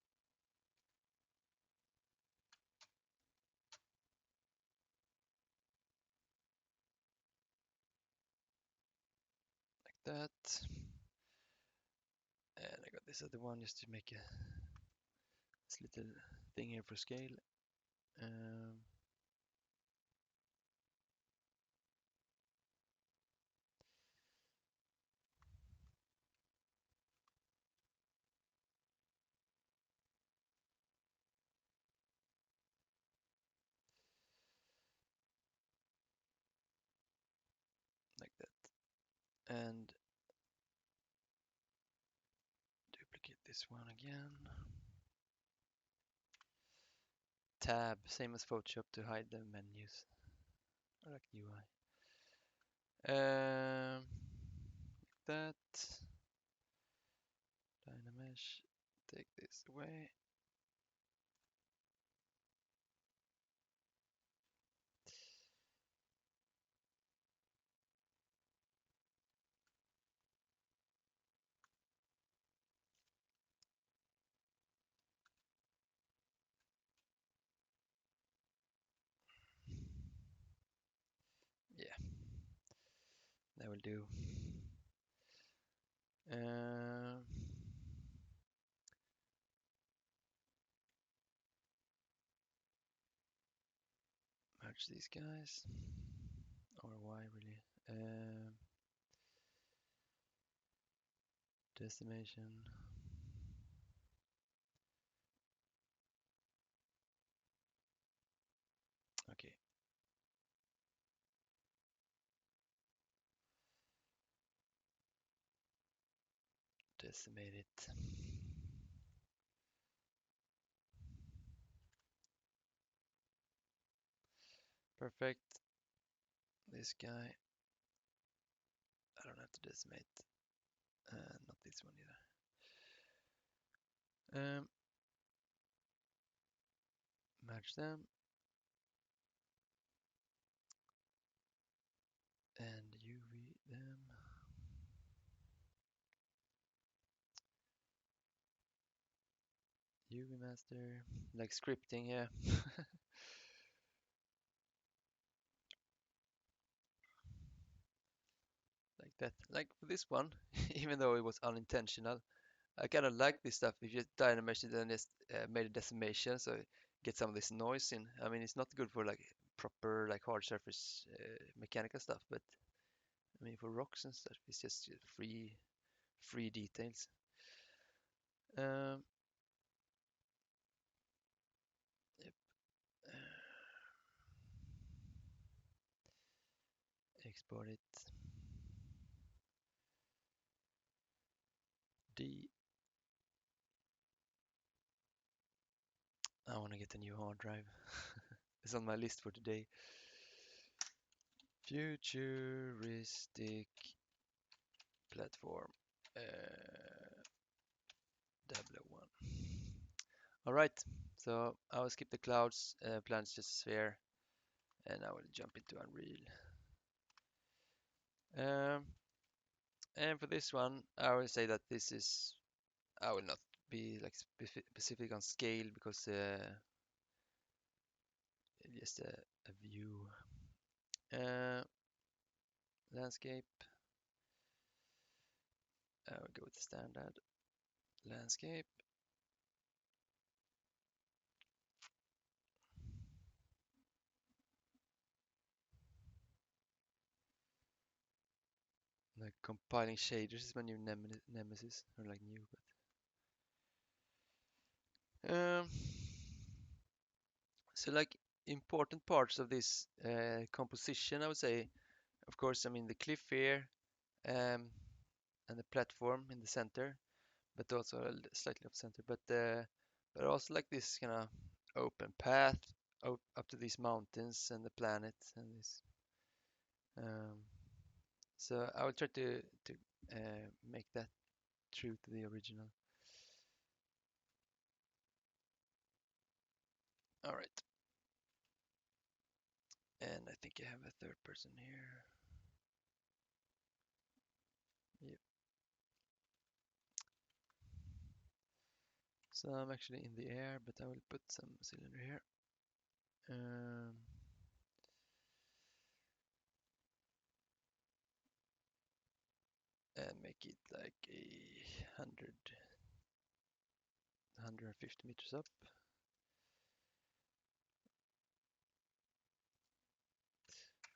Speaker 1: Like that. And I got this other one just to make this little thing here for scale. Like that. And duplicate this one again. Tab, same as Photoshop to hide the menus. I like UI. That. Dynamesh. Take this away. Yeah, that will do. Merge these guys. Or why really? Decimation. Okay. Decimate it. Perfect. This guy, I don't have to decimate. Not this one either. Merge them. And UV them. UV master, like scripting, yeah. Like that. Like for this one, even though it was unintentional, I kind of like this stuff. If you just dynamesh it and just made a decimation, so get some of this noise in. I mean, it's not good for like proper like hard surface mechanical stuff, but I mean for rocks and stuff, it's just free details. Yep. Export it. D. I want to get a new hard drive. It's on my list for today. Futuristic platform. 001. All right, so I will skip the clouds, planets just a sphere, and I will jump into Unreal. And for this one, I will say that this is, I will not be like specific on scale because just a view. Landscape. I will go with the standard landscape. Like compiling shaders is my new nemesis, or like new, but so like important parts of this composition, I would say, of course, I mean the cliff here, and the platform in the center, but also slightly off center, but also like this kind of open path up to these mountains and the planet and this. Um, so I will try to make that true to the original. All right, and I think I have a third person here. Yep. So I'm actually in the air, but I will put some cylinder here. And make it like 150 meters up.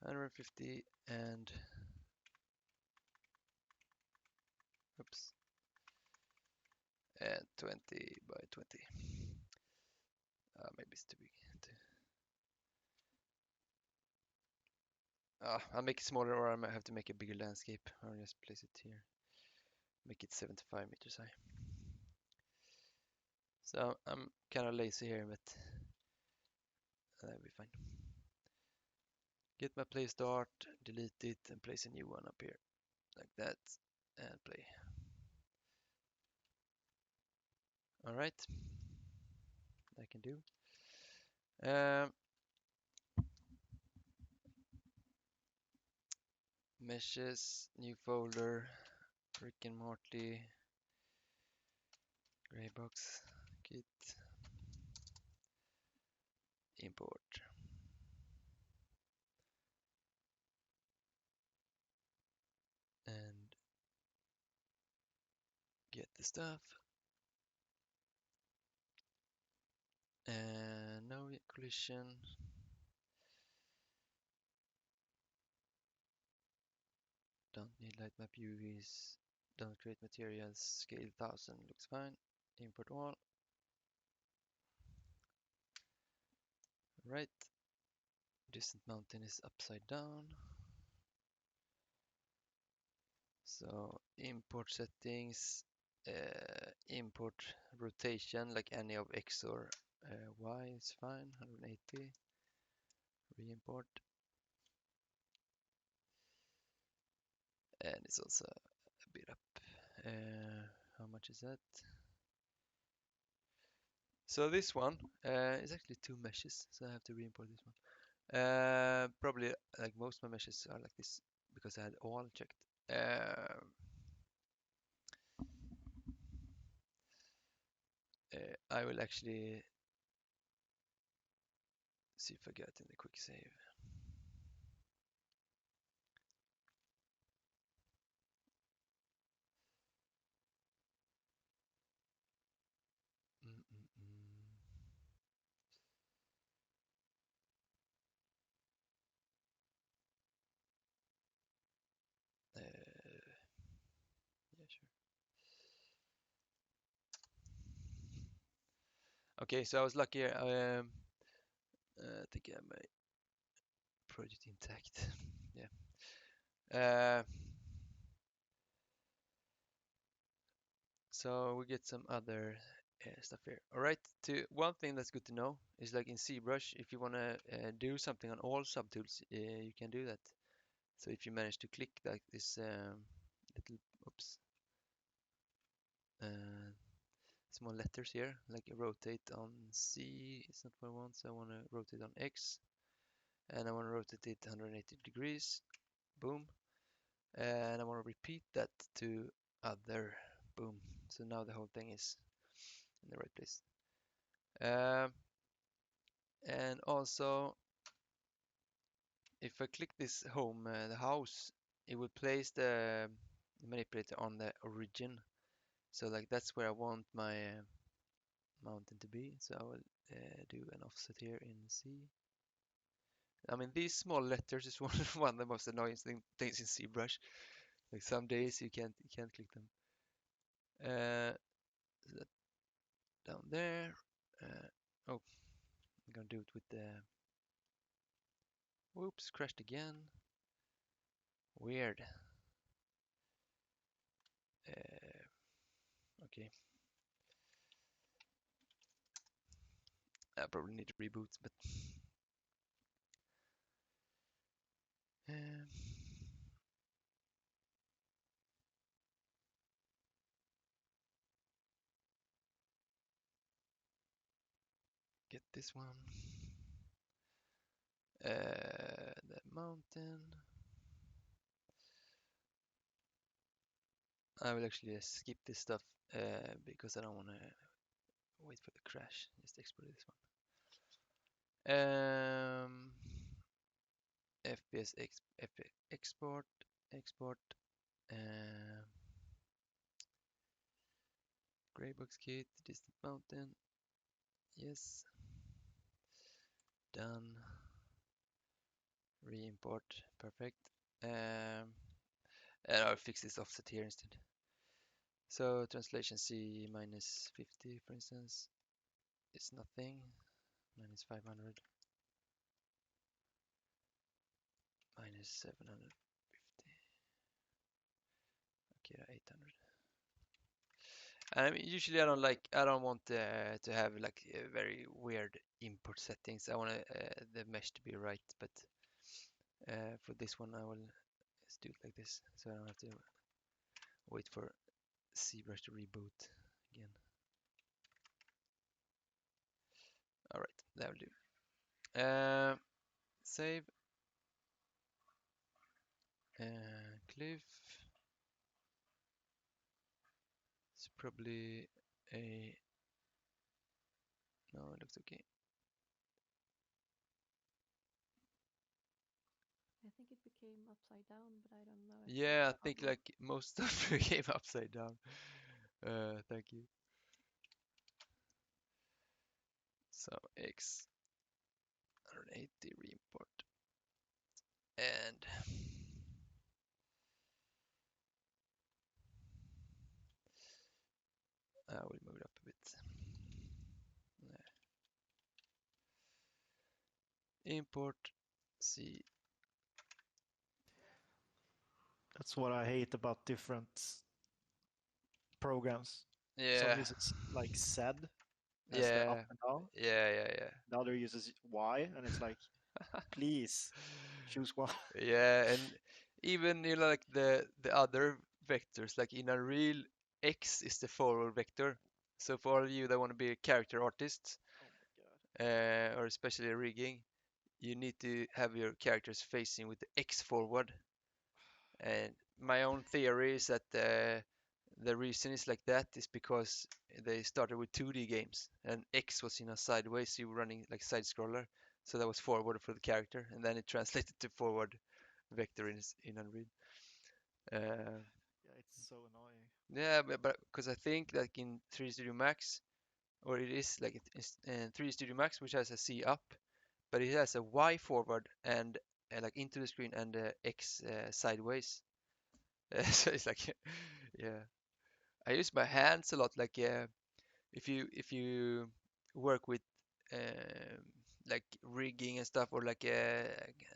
Speaker 1: 150 and oops, and 20 by 20. Maybe it's too big. I'll make it smaller, or I might have to make a bigger landscape. I'll just place it here. Make it 75 meters high. So I'm kind of lazy here, but that'll be fine. Get my play start, delete it, and place a new one up here, like that, and play. All right, I can do. Meshes, new folder, Rick and Morty, greybox, git, import. And get the stuff. And no collision. Don't need light map UVs. Don't create materials. Scale 1000 looks fine. Import all. Right. Distant mountain is upside down. So import settings. Import rotation like any of X or Y is fine. 180. Re-import. And it's also a bit up. How much is that? So this one is actually two meshes, so I have to re-import this one. Probably like most of my meshes are like this because I had all checked. I will actually see if I get in the quick save. Yeah, sure. Okay, so I was lucky. I think I have my project intact. Yeah. So we get some other stuff here. All right. One thing that's good to know is like in ZBrush, if you want to do something on all subtools, you can do that. So if you manage to click like this little, oops, small letters here, like rotate on C, it's not what I want, so I want to rotate on X, and I want to rotate it 180 degrees, boom, and I want to repeat that to other, boom. So now the whole thing is in the right place. And also, if I click this home, the house, it will place the manipulate on the origin. So like that's where I want my mountain to be. So I will do an offset here in C. I mean, these small letters is one of the most annoying things in ZBrush. Like some days you can't click them. So that down there. Oh, I'm gonna do it with the. Whoops, crashed again. Weird. Okay. I probably need to reboot, but um, get this one. The mountain. I will actually skip this stuff because I don't want to wait for the crash. Just export this one. FPS export, export. Greybox kit, distant mountain. Yes. Done. Re-import. Perfect. And I'll fix this offset here instead. So translation C minus 50, for instance, is nothing. Minus 500. Minus 750. Okay, 800. Usually I don't want to have like very weird import settings. I want the mesh to be right, but for this one I will just do it like this, so I don't have to wait for ZBrush to reboot again. All right, that will do. Save. Cliff. It's probably a. No, it looks okay.
Speaker 2: I think it became upside down, but I don't know if
Speaker 1: Yeah, I
Speaker 2: that's a
Speaker 1: think
Speaker 2: problem.
Speaker 1: like most stuff came upside down. Thank you. So X 180 reimport, and I will move it up a bit. Import C.
Speaker 3: That's what I hate about different programs. Some
Speaker 1: Yeah,
Speaker 3: uses like Z as the up
Speaker 1: yeah,
Speaker 3: and down.
Speaker 1: yeah.
Speaker 3: The other uses Y, and it's like, please choose one.
Speaker 1: Yeah, and even like the other vectors, like in Unreal, X is the forward vector. So for all of you that want to be a character artist,
Speaker 3: Oh my god.
Speaker 1: or especially rigging, you need to have your characters facing with the X forward. And my own theory is that the reason is like that is because they started with 2D games and X was in a sideways, you were running like side scroller, so that was forward for the character, and then it translated to forward vector in Unreal. Uh,
Speaker 3: Yeah, it's so annoying.
Speaker 1: yeah, but because I think like in 3D Studio Max, or it is like it's in 3D Studio Max, which has a C up, but it has a Y forward and like into the screen and X sideways. So it's like, yeah, I use my hands a lot. Like if you work with like rigging and stuff, or like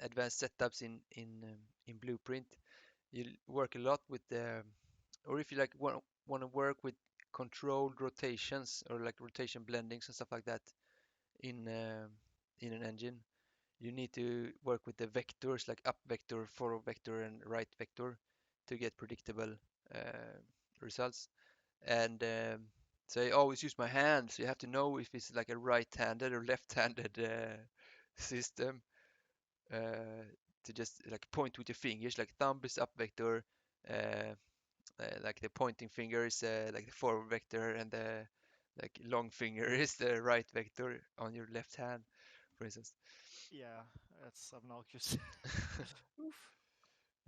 Speaker 1: advanced setups in Blueprint, you work a lot with the, or if you like want to work with controlled rotations or like rotation blendings and stuff like that in an engine, you need to work with the vectors like up vector, forward vector, and right vector to get predictable uh, results. And so I always use my hands. So you have to know if it's like a right-handed or left-handed system to just like point with your fingers. Like thumb is up vector, like the pointing finger is like the forward vector, and the like long finger is the right vector on your left hand, for instance.
Speaker 3: Yeah, that's obnoxious. Oof.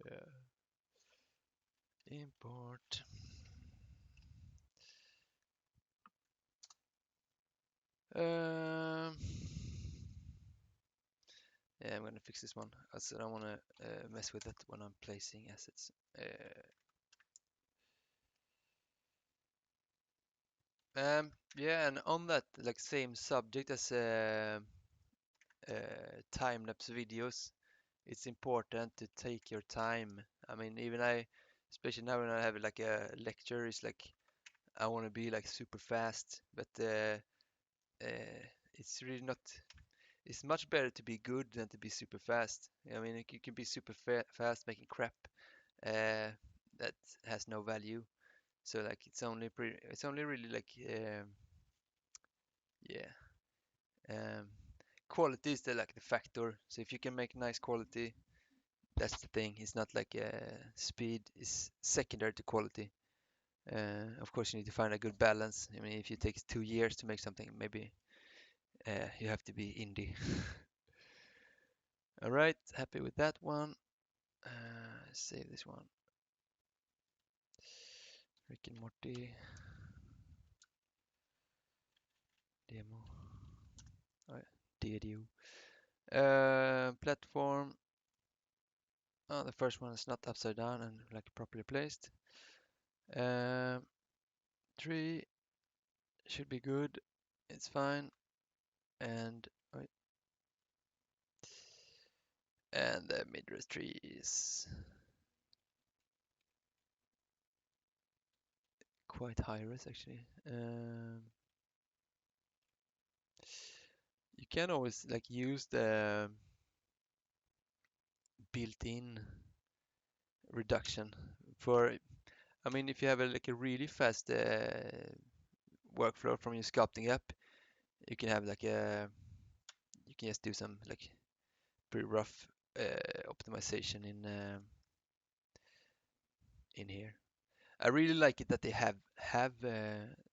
Speaker 1: Yeah. Import. Um, yeah, I'm gonna fix this one. I don't want to mess with it when I'm placing assets. Yeah, and on that like same subject as time-lapse videos, it's important to take your time. I mean, even especially now when I have like a lecture, it's like I want to be like super fast, but it's really not. It's much better to be good than to be super fast. I mean, you can be super fast making crap that has no value. So like it's only really like yeah, um, quality is the like the factor. So if you can make nice quality, that's the thing. It's not like speed is secondary to quality. Of course, you need to find a good balance. I mean, if it takes 2 years to make something, maybe you have to be indie. All right, happy with that one. Save this one. Rick and Morty demo. Oh, yeah. DDU. Platform. Oh, the first one is not upside down and like properly placed. Um, tree should be good. It's fine. And wait, and the midrest tree is quite high res actually. You can always like use the built-in reduction for. I mean, if you have like a really fast workflow from your sculpting app, you can have like you can just do some like pretty rough optimization in here. I really like it that they have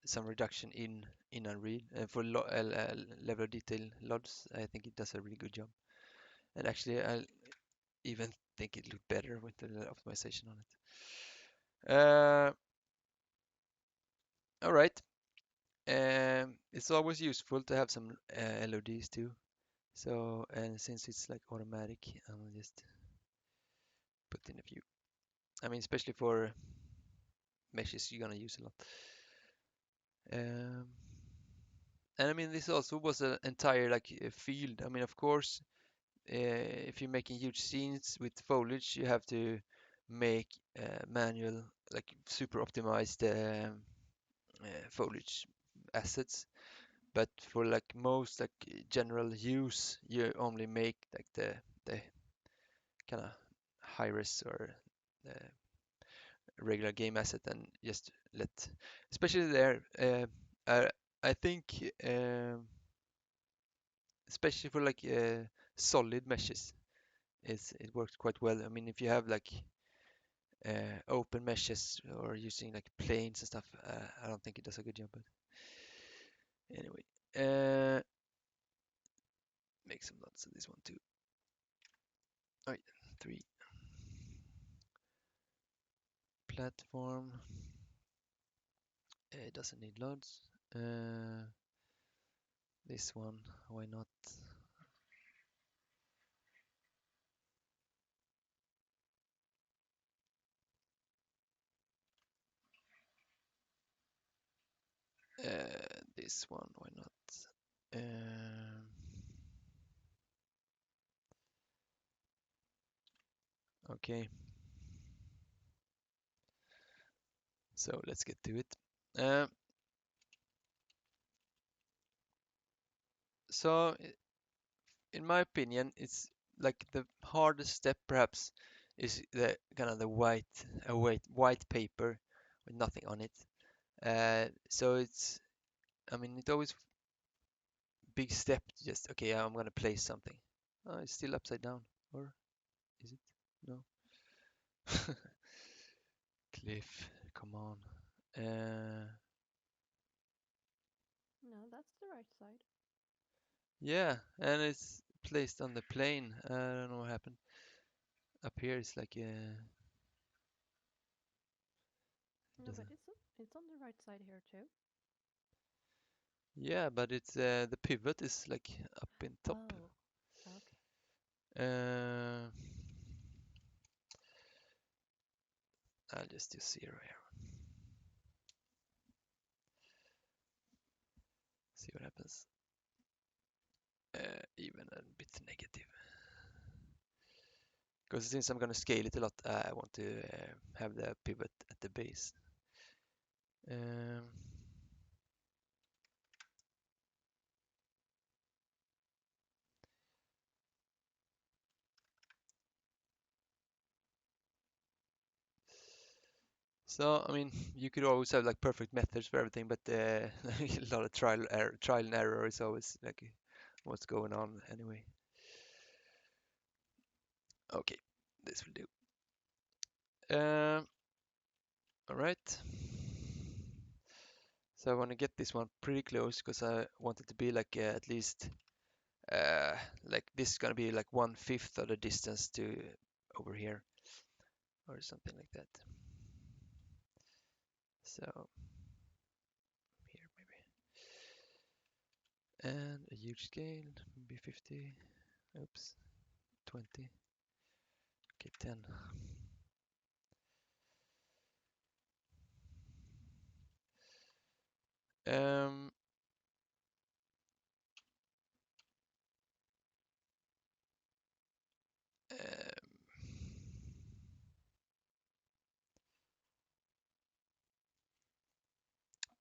Speaker 1: some reduction in Unreal for level of detail LODs. I think it does a really good job, and actually I even think it looked better with the optimization on it. All right. It's always useful to have some LODs too. So, and since it's like automatic, I'll just put in a few. I mean, especially for meshes, you're gonna use a lot. Um, and I mean, this also was an entire like field. I mean, of course, if you're making huge scenes with foliage, you have to make manual, like super optimized foliage assets. But for like most like general use, you only make like the kind of high res or regular game asset and just let, especially there. I, I think especially for like solid meshes, it works quite well. I mean, if you have like open meshes or using like planes and stuff, I don't think it does a good job. But anyway, make some lots of this one too. All right, 3 platform. It doesn't need loads. This one, why not? This one, why not? Okay, so let's get to it. So, in my opinion, it's like the hardest step perhaps is the kind of the white paper with nothing on it. So it's, I mean, it always big step to just okay, I'm gonna place something. Oh, it's still upside down, or is it? No. Cliff, come on.
Speaker 2: No, that's the right side.
Speaker 1: Yeah, and it's placed on the plane. I don't know what happened. Up here it's like
Speaker 2: No, but it's on the right side here too.
Speaker 1: Yeah, but it's the pivot is like up in top.
Speaker 2: Oh, okay.
Speaker 1: I'll just do 0 here. See what happens. Even a bit negative. Because since I'm going to scale it a lot, I want to have the pivot at the base. So, I mean, you could always have like perfect methods for everything, but a lot of trial and error is always like what's going on anyway. Okay, this will do. All right. So I want to get this one pretty close because I want it to be like at least like this is gonna be like 1/5 of the distance to over here or something like that. So here maybe. And a huge scale, maybe 50. Oops, 20. Okay, 10. Um,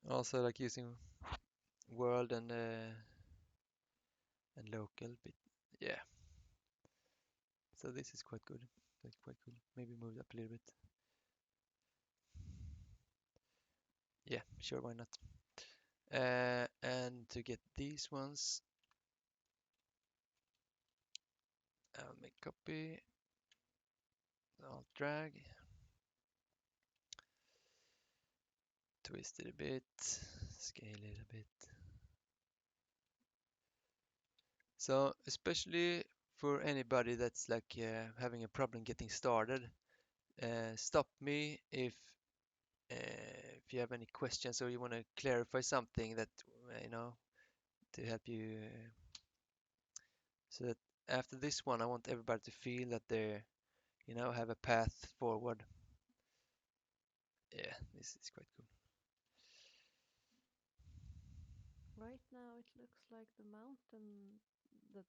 Speaker 1: also like using world and local bit. Yeah. So this is quite good. That's quite cool. Maybe move it up a little bit. Yeah, sure, why not? And to get these ones, I'll make copy, I'll drag, twist it a bit, scale it a bit. So especially for anybody that's like having a problem getting started, stop me if you have any questions or you want to clarify something that you know to help you. So that after this one, I want everybody to feel that they have a path forward. Yeah, this is quite cool.
Speaker 2: Right now it looks like the mountain that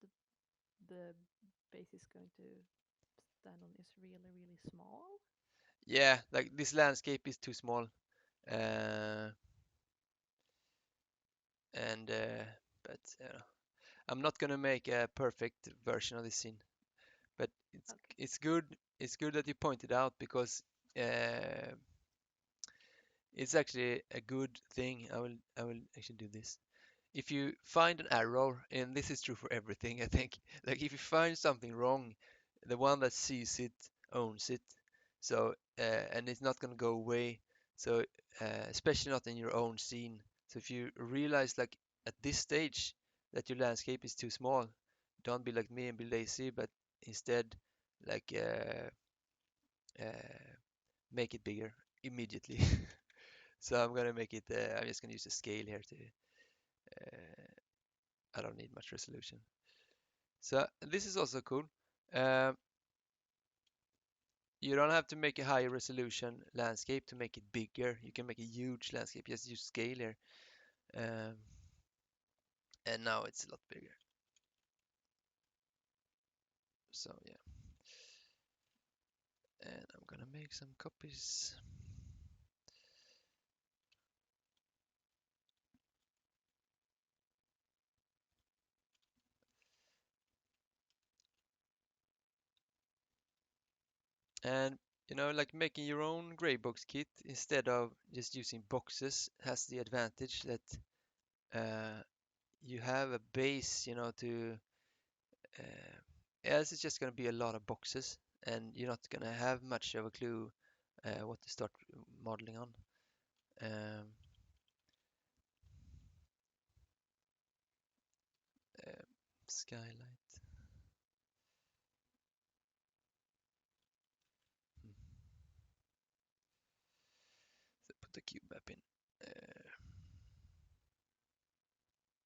Speaker 2: the base is going to stand on is really, really small.
Speaker 1: Yeah, like this landscape is too small. Uh, and but I'm not gonna make a perfect version of this scene, but
Speaker 2: Okay.
Speaker 1: it's good. It's good that you pointed out because uh, it's actually a good thing. I will actually do this. If you find an error, and this is true for everything, I think, like if you find something wrong, the one that sees it owns it. So, and it's not gonna go away. So, especially not in your own scene. So if you realize, like at this stage, that your landscape is too small, don't be like me and be lazy, but instead, like make it bigger immediately. So I'm gonna make it. I'm just gonna use a scale here to. Uh, I don't need much resolution. So this is also cool. Um, you don't have to make a higher resolution landscape to make it bigger. You can make a huge landscape. Just use scale here. Um, and now it's a lot bigger. So yeah. And I'm gonna make some copies. And like making your own greybox kit instead of just using boxes has the advantage that you have a base, to else it's just going to be a lot of boxes and you're not going to have much of a clue what to start modeling on. Um, uh, Skylight. cube map in.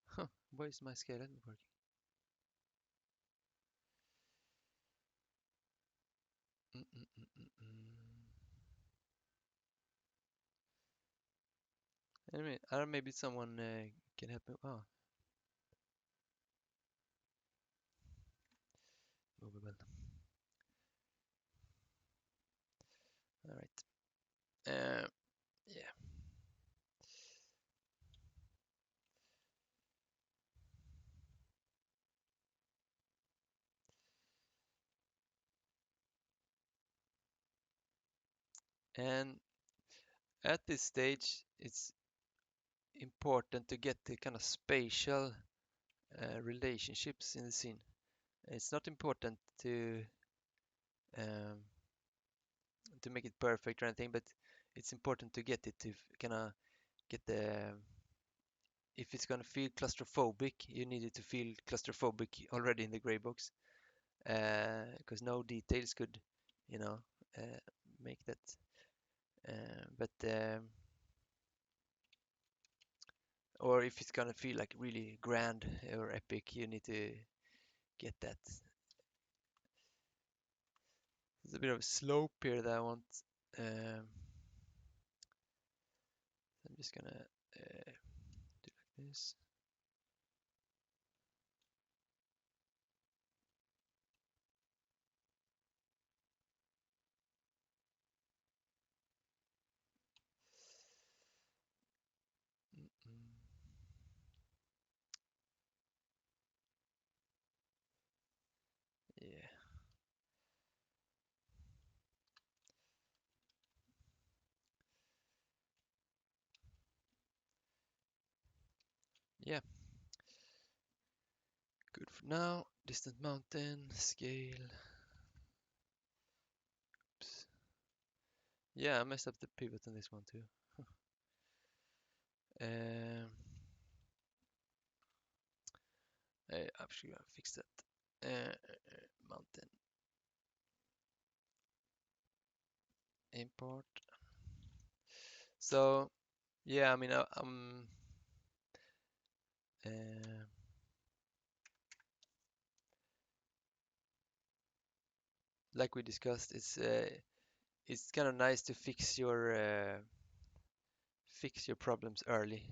Speaker 1: Huh, why is my skeleton working? Mm, mm, mm, mm, mm. Anyway, I don't know, maybe someone can help me. Oh, movable. All right. Yeah. And at this stage, it's important to get the kind of spatial relationships in the scene. It's not important um, to make it perfect or anything, but it's important to get it to kind of get the if it's gonna feel claustrophobic, you need it to feel claustrophobic already in the gray box, because no details could, you know, make that. But or if it's gonna feel like really grand or epic, you need to get that. There's a bit of a slope here that I want. I'm just gonna do like this. Mm-mm. Yeah, yeah, good for now. Distant mountain, scale. Oops. Yeah, I messed up the pivot on this one too. Um, I'm actually gonna fix that. Mountain import. So yeah, I mean, uh, like we discussed, it's kind of nice to fix your problems early.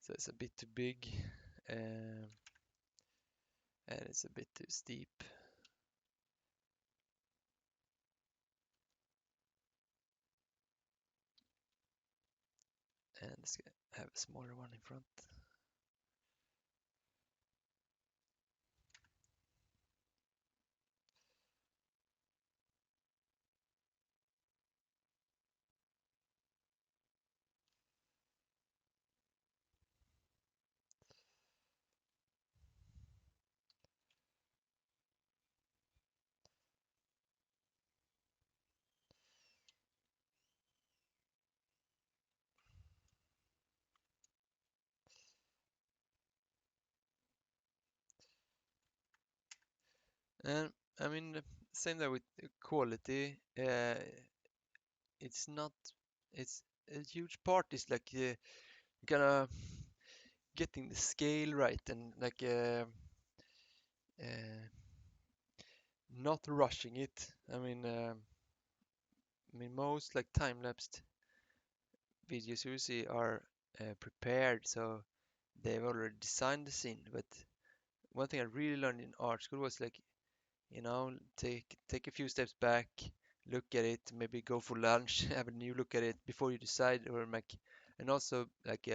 Speaker 1: So it's a bit too big, um, and it's a bit too steep. And let's have a smaller one in front. And I mean, same there with quality. It's not. It's a huge part is like gonna getting the scale right and like uh, not rushing it. I mean most like time-lapsed videos you see are prepared, so they've already designed the scene. But one thing I really learned in art school was like, you know, take a few steps back, look at it, maybe go for lunch, have a new look at it before you decide or make, and also like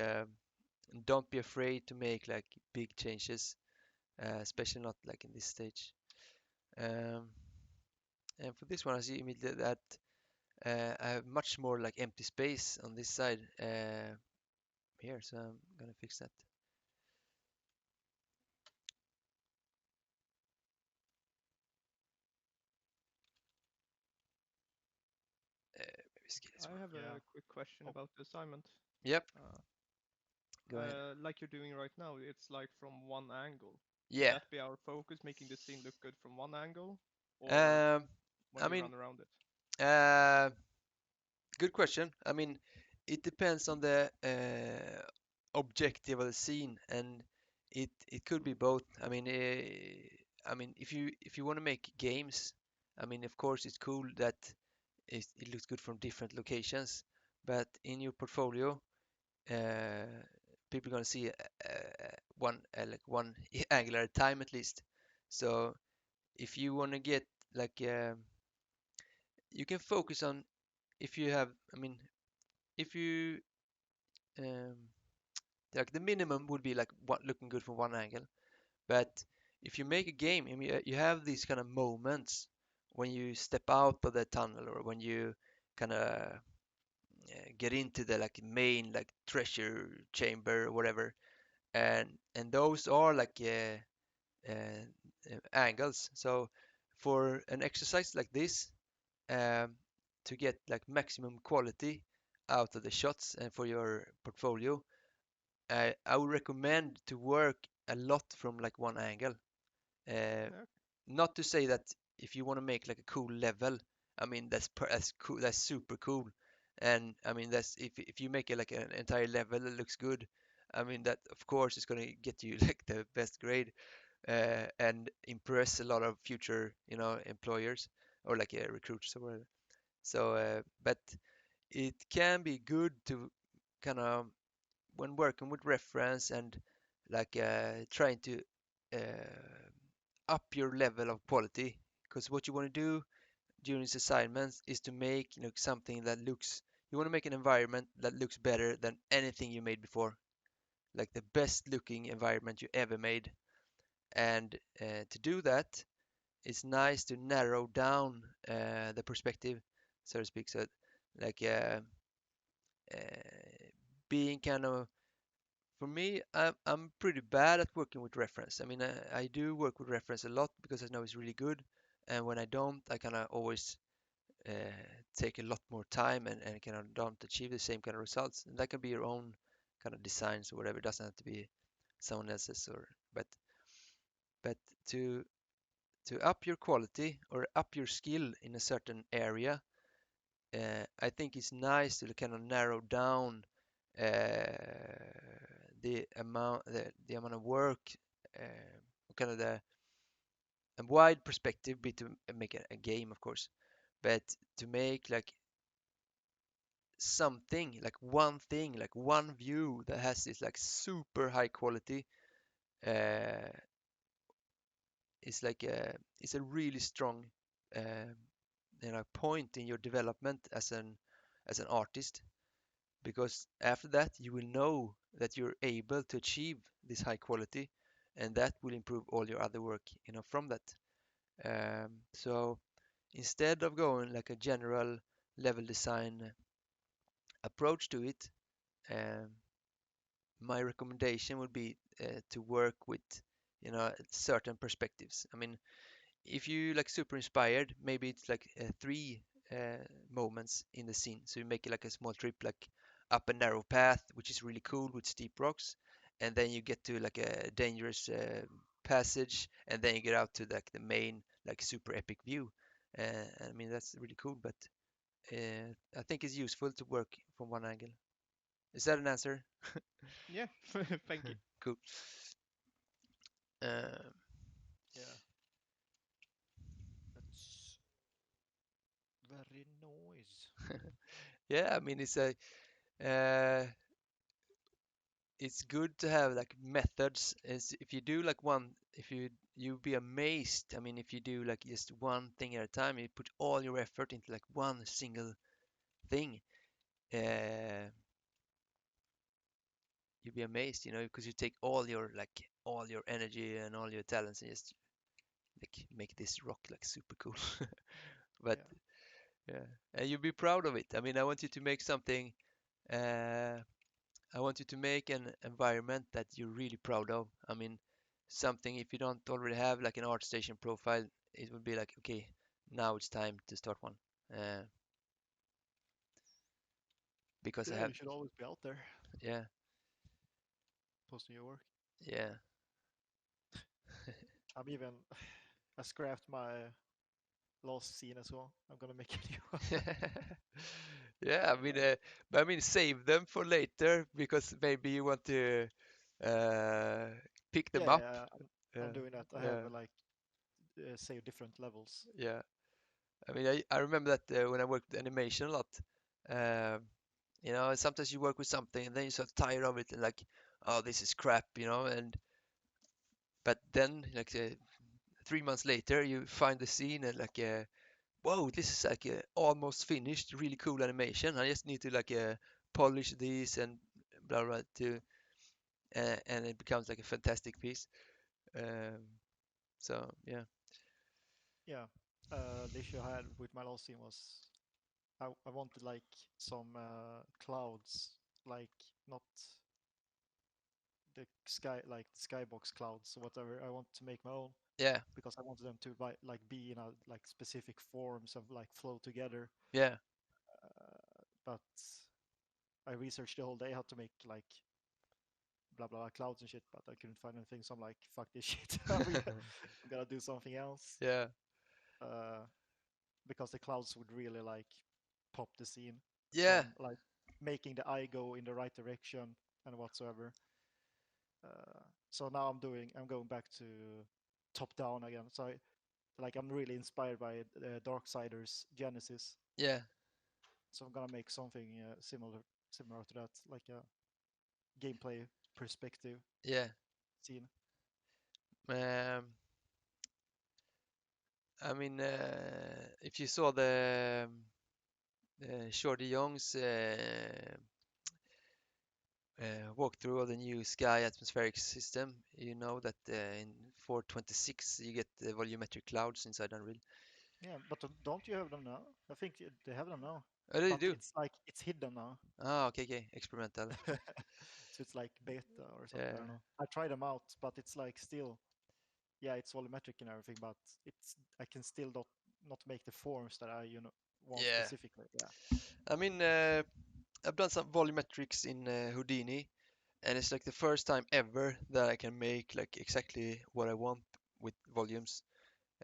Speaker 1: don't be afraid to make like big changes, especially not like in this stage. Um, and for this one, I see immediately that I have much more like empty space on this side here, so I'm gonna fix that. Maybe scale this
Speaker 4: I
Speaker 1: one.
Speaker 4: have
Speaker 3: Yeah.
Speaker 4: a quick question
Speaker 3: Oh,
Speaker 4: about the assignment.
Speaker 1: Yep,
Speaker 4: Uh,
Speaker 1: go ahead.
Speaker 4: like you're doing right now, it's like from one angle. Should
Speaker 1: Yeah.
Speaker 4: that be our focus, making the scene look good from one angle, or
Speaker 1: Um,
Speaker 4: when
Speaker 1: I
Speaker 4: you
Speaker 1: mean,
Speaker 4: run around it?
Speaker 1: Uh, Good question. I mean, it depends on the objective of the scene, and it could be both. I mean, if you want to make games, I mean, of course, it's cool that it looks good from different locations, but in your portfolio, uh, people are gonna see one angle at a time at least. So if you want to get like you can focus on if you have, I mean, if you um, like the minimum would be like what looking good from one angle. But if you make a game, I mean, you have these kind of moments when you step out of the tunnel or when you kind of get into the like main like treasure chamber or whatever, and those are like angles. So for an exercise like this, um, to get like maximum quality out of the shots and for your portfolio, I would recommend to work a lot from like one angle. Uh,
Speaker 4: Yeah.
Speaker 1: Not to say that if you want to make like a cool level, I mean that's cool, that's super cool, and I mean that's if you make it like an entire level that looks good, I mean that of course is going to get you like the best grade and impress a lot of future employers or like recruiters or whatever. So, but it can be good to kind of when working with reference and like trying to up your level of quality, because what you want to do during this assignments is to make something that looks, you want to make an environment that looks better than anything you made before, like the best looking environment you ever made. And to do that, it's nice to narrow down the perspective, so to speak. So like being kind of, for me, I'm pretty bad at working with reference. I mean, I do work with reference a lot because I know it's really good. And when I don't, I kind of always uh, take a lot more time and kind of don't achieve the same kind of results. And that can be your own kind of designs or whatever. It doesn't have to be someone else's or, but to up your quality or up your skill in a certain area, I think it's nice to kind of narrow down the amount of work, kind of the a wide perspective, be to make a game, of course, but to make like something, like one thing, like one view that has this like super high quality, uh, is like it's a really strong uh, point in your development as an artist, because after that you will know that you're able to achieve this high quality, and that will improve all your other work from that. So instead of going like a general level design approach to it, um, my recommendation would be to work with certain perspectives. I mean, if you like super inspired, maybe it's like three moments in the scene. So you make it like a small trip, like up a narrow path, which is really cool with steep rocks, and then you get to like a dangerous passage, and then you get out to like the main like super epic view. I mean that's really cool, but I think it's useful to work from one angle. Is that an answer?
Speaker 4: Yeah. Thank you.
Speaker 1: Cool. Um,
Speaker 3: Yeah, that's very nice.
Speaker 1: yeah, I mean uh, it's good to have like methods. Is if you do like one, if you be amazed. I mean, if you do like just one thing at a time, you put all your effort into like one single thing. Uh, you'll be amazed, because you take all your energy and all your talents and just like make this rock like super cool. But
Speaker 3: Yeah.
Speaker 1: yeah, and you'll be proud of it. I mean, I want you to make something. Uh, I want you to make an environment that you're really proud of. I mean, something, if you don't already have like an ArtStation profile, it would be like, okay, now it's time to start one. Uh, because I
Speaker 3: Yeah,
Speaker 1: have,
Speaker 3: you should always be out there
Speaker 1: yeah,
Speaker 3: posting your work.
Speaker 1: yeah,
Speaker 3: I'm even I scrapped my last scene as well. I'm gonna make a new one.
Speaker 1: Yeah, I mean, but I mean, save them for later because maybe you want to uh, pick them
Speaker 3: Yeah,
Speaker 1: up.
Speaker 3: yeah, I'm
Speaker 1: Yeah,
Speaker 3: doing that. I have
Speaker 1: yeah,
Speaker 3: like save different levels.
Speaker 1: yeah. I mean, I remember that when I worked with animation a lot. Um, sometimes you work with something and then you're so tired of it and like, oh, this is crap, and but then like 3 months later you find the scene and like, whoa, this is like almost finished, really cool animation. I just need to like polish these and blah blah to and it becomes like a fantastic piece. Um, so yeah,
Speaker 3: Yeah. The issue I had with my last scene was I wanted like some clouds, like not the sky, like the skybox clouds or whatever. I want to make my own
Speaker 1: yeah,
Speaker 3: because I wanted them to like be in a like specific forms and like flow together.
Speaker 1: yeah,
Speaker 3: But I researched the whole day how to make like blah blah blah clouds and shit, but I couldn't find anything. So I'm like, fuck this shit. I'm gonna do something else.
Speaker 1: yeah,
Speaker 3: Uh, because the clouds would really like pop the scene
Speaker 1: yeah,
Speaker 3: from like making the eye go in the right direction and whatsoever. So now I'm going back to top down again. So like I'm really inspired by Darksiders Genesis.
Speaker 1: yeah,
Speaker 3: So I'm gonna make something similar to that, like a gameplay perspective
Speaker 1: yeah.
Speaker 3: scene.
Speaker 1: Um, I mean, if you saw the Shorty Young's walkthrough of the new Sky atmospheric system, you know that in 426 you get the volumetric clouds inside Unreal.
Speaker 3: Yeah, but don't you have them now? I think they have them now,
Speaker 1: Oh, they
Speaker 3: but
Speaker 1: do.
Speaker 3: it's like it's hidden now.
Speaker 1: Ah, okay, okay, experimental.
Speaker 3: So it's like beta or something. I
Speaker 1: Yeah,
Speaker 3: don't know. I tried them out, but it's like still, yeah, it's volumetric and everything, but it's I can still not make the forms that I want
Speaker 1: yeah.
Speaker 3: specifically. Yeah,
Speaker 1: I mean, I've done some volumetrics in Houdini, and it's like the first time ever that I can make like exactly what I want with volumes.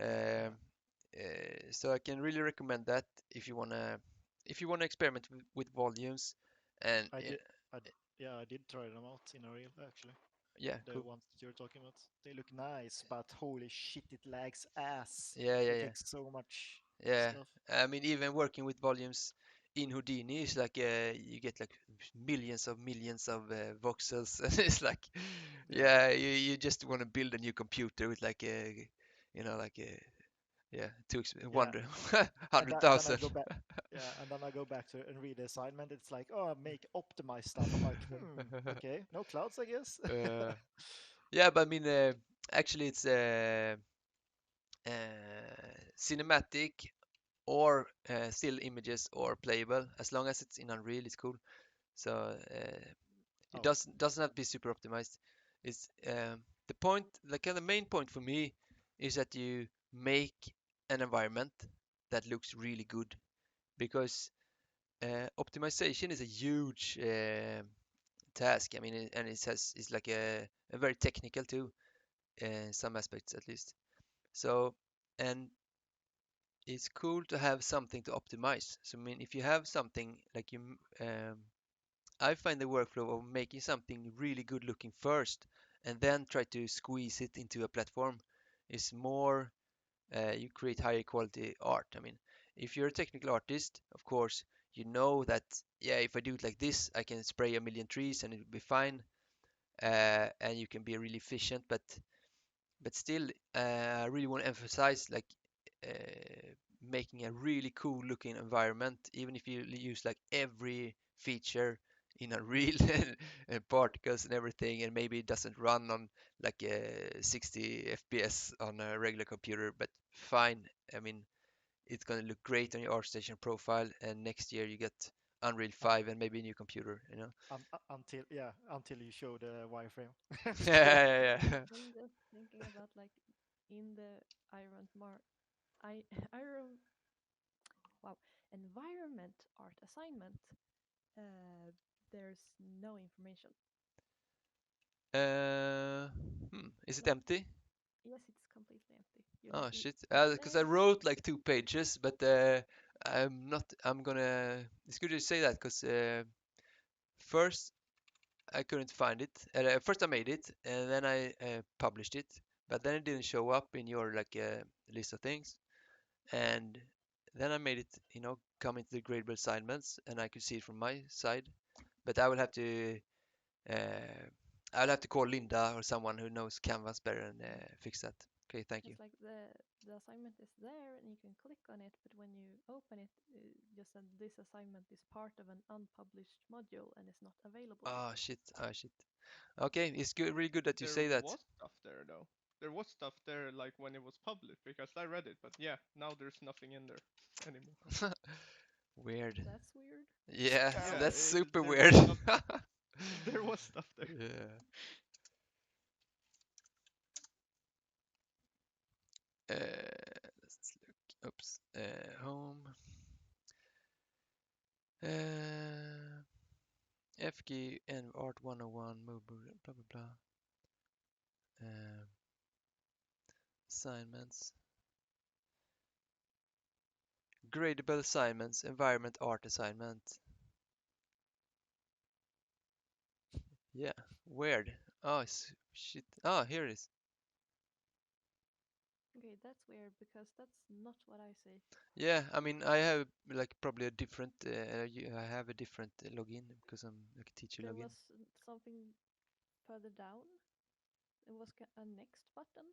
Speaker 3: yeah.
Speaker 1: Um, so I can really recommend that if you wanna experiment with volumes, and
Speaker 3: I did, I yeah, I did try them out in a real actually.
Speaker 1: yeah,
Speaker 3: The
Speaker 1: cool.
Speaker 3: ones that you're talking about, they look nice, but holy shit, it lags ass.
Speaker 1: Yeah, yeah,
Speaker 3: It
Speaker 1: yeah,
Speaker 3: takes so much
Speaker 1: yeah.
Speaker 3: stuff.
Speaker 1: I mean, even working with volumes in Houdini is like you get like millions of voxels, and it's like,
Speaker 3: Yeah,
Speaker 1: yeah, you just want to build a new computer with like a, like a, yeah,
Speaker 3: yeah. And
Speaker 1: hundred
Speaker 3: then I
Speaker 1: thousand.
Speaker 3: go back. Yeah, and then I go back to and read the assignment. It's like, oh, make optimized stuff. I'm like, okay, no clouds, I guess.
Speaker 1: uh, yeah, but I mean, actually, it's cinematic or still images or playable as long as it's in Unreal. It's cool. So it
Speaker 3: Oh,
Speaker 1: doesn't have to be super optimized. It's the point, like the main point for me is that you make an environment that looks really good because optimization is a huge task. I mean, and it's like a very technical too, in some aspects at least. So, and it's cool to have something to optimize. So, I mean, if you have something like I find the workflow of making something really good looking first and then try to squeeze it into a platform is more, you create higher quality art. I mean, if you're a technical artist, of course, you know that, yeah, if I do it like this, I can spray a million trees and it'll be fine. And you can be really efficient, but still, I really want to emphasize like making a really cool looking environment, even if you use like every feature in a real and particles and everything, and maybe it doesn't run on like 60 FPS on a regular computer, but fine. I mean, it's gonna look great on your ArtStation profile, and next year you get Unreal
Speaker 3: uh,
Speaker 1: 5 and maybe a new computer.
Speaker 3: until you show the wireframe.
Speaker 1: Yeah, yeah,
Speaker 2: I'm just thinking about like in the Iron Mar I Iron wow environment art assignment. There's no information.
Speaker 1: yeah. Is it
Speaker 2: Like
Speaker 1: empty?
Speaker 2: yes, it's completely empty. You
Speaker 1: Oh
Speaker 2: have to
Speaker 1: shit. Because I
Speaker 2: stay.
Speaker 1: wrote like 2 pages, but I'm not. I'm gonna. It's good you say that because first I couldn't find it. First I made it and then I published it, but then it didn't show up in your like list of things. And then I made it, come into the gradable assignments, and I could see it from my side. But uh, I'll have to call Linda or someone who knows Canvas better and fix that. Okay, thank you.
Speaker 2: It's like the assignment is there and you can click on it, but when you open it, just that this assignment is part of an unpublished module and is not available
Speaker 1: Oh
Speaker 2: yet.
Speaker 1: shit. Oh shit. Okay, it's good, really good that you
Speaker 4: There
Speaker 1: say that.
Speaker 4: was stuff there though. There was stuff there like when it was published because I read it, but yeah, now there's nothing in there anymore.
Speaker 1: Weird.
Speaker 2: That's weird.
Speaker 1: Yeah,
Speaker 4: Yeah,
Speaker 1: that's super
Speaker 4: there
Speaker 1: weird.
Speaker 4: was stuff. There was stuff there.
Speaker 1: Yeah. Let's look. Oops. Home. FG and Art 101. Move. Blah blah blah. Assignments. Gradable assignments. Environment art assignment. Yeah. Weird. Oh shit. Oh, here it is.
Speaker 2: Okay, that's weird because that's not what I see.
Speaker 1: Yeah, I mean, I have like probably a different. I have a different login because I'm like a teacher
Speaker 2: There
Speaker 1: login.
Speaker 2: was something further down. It was a next button.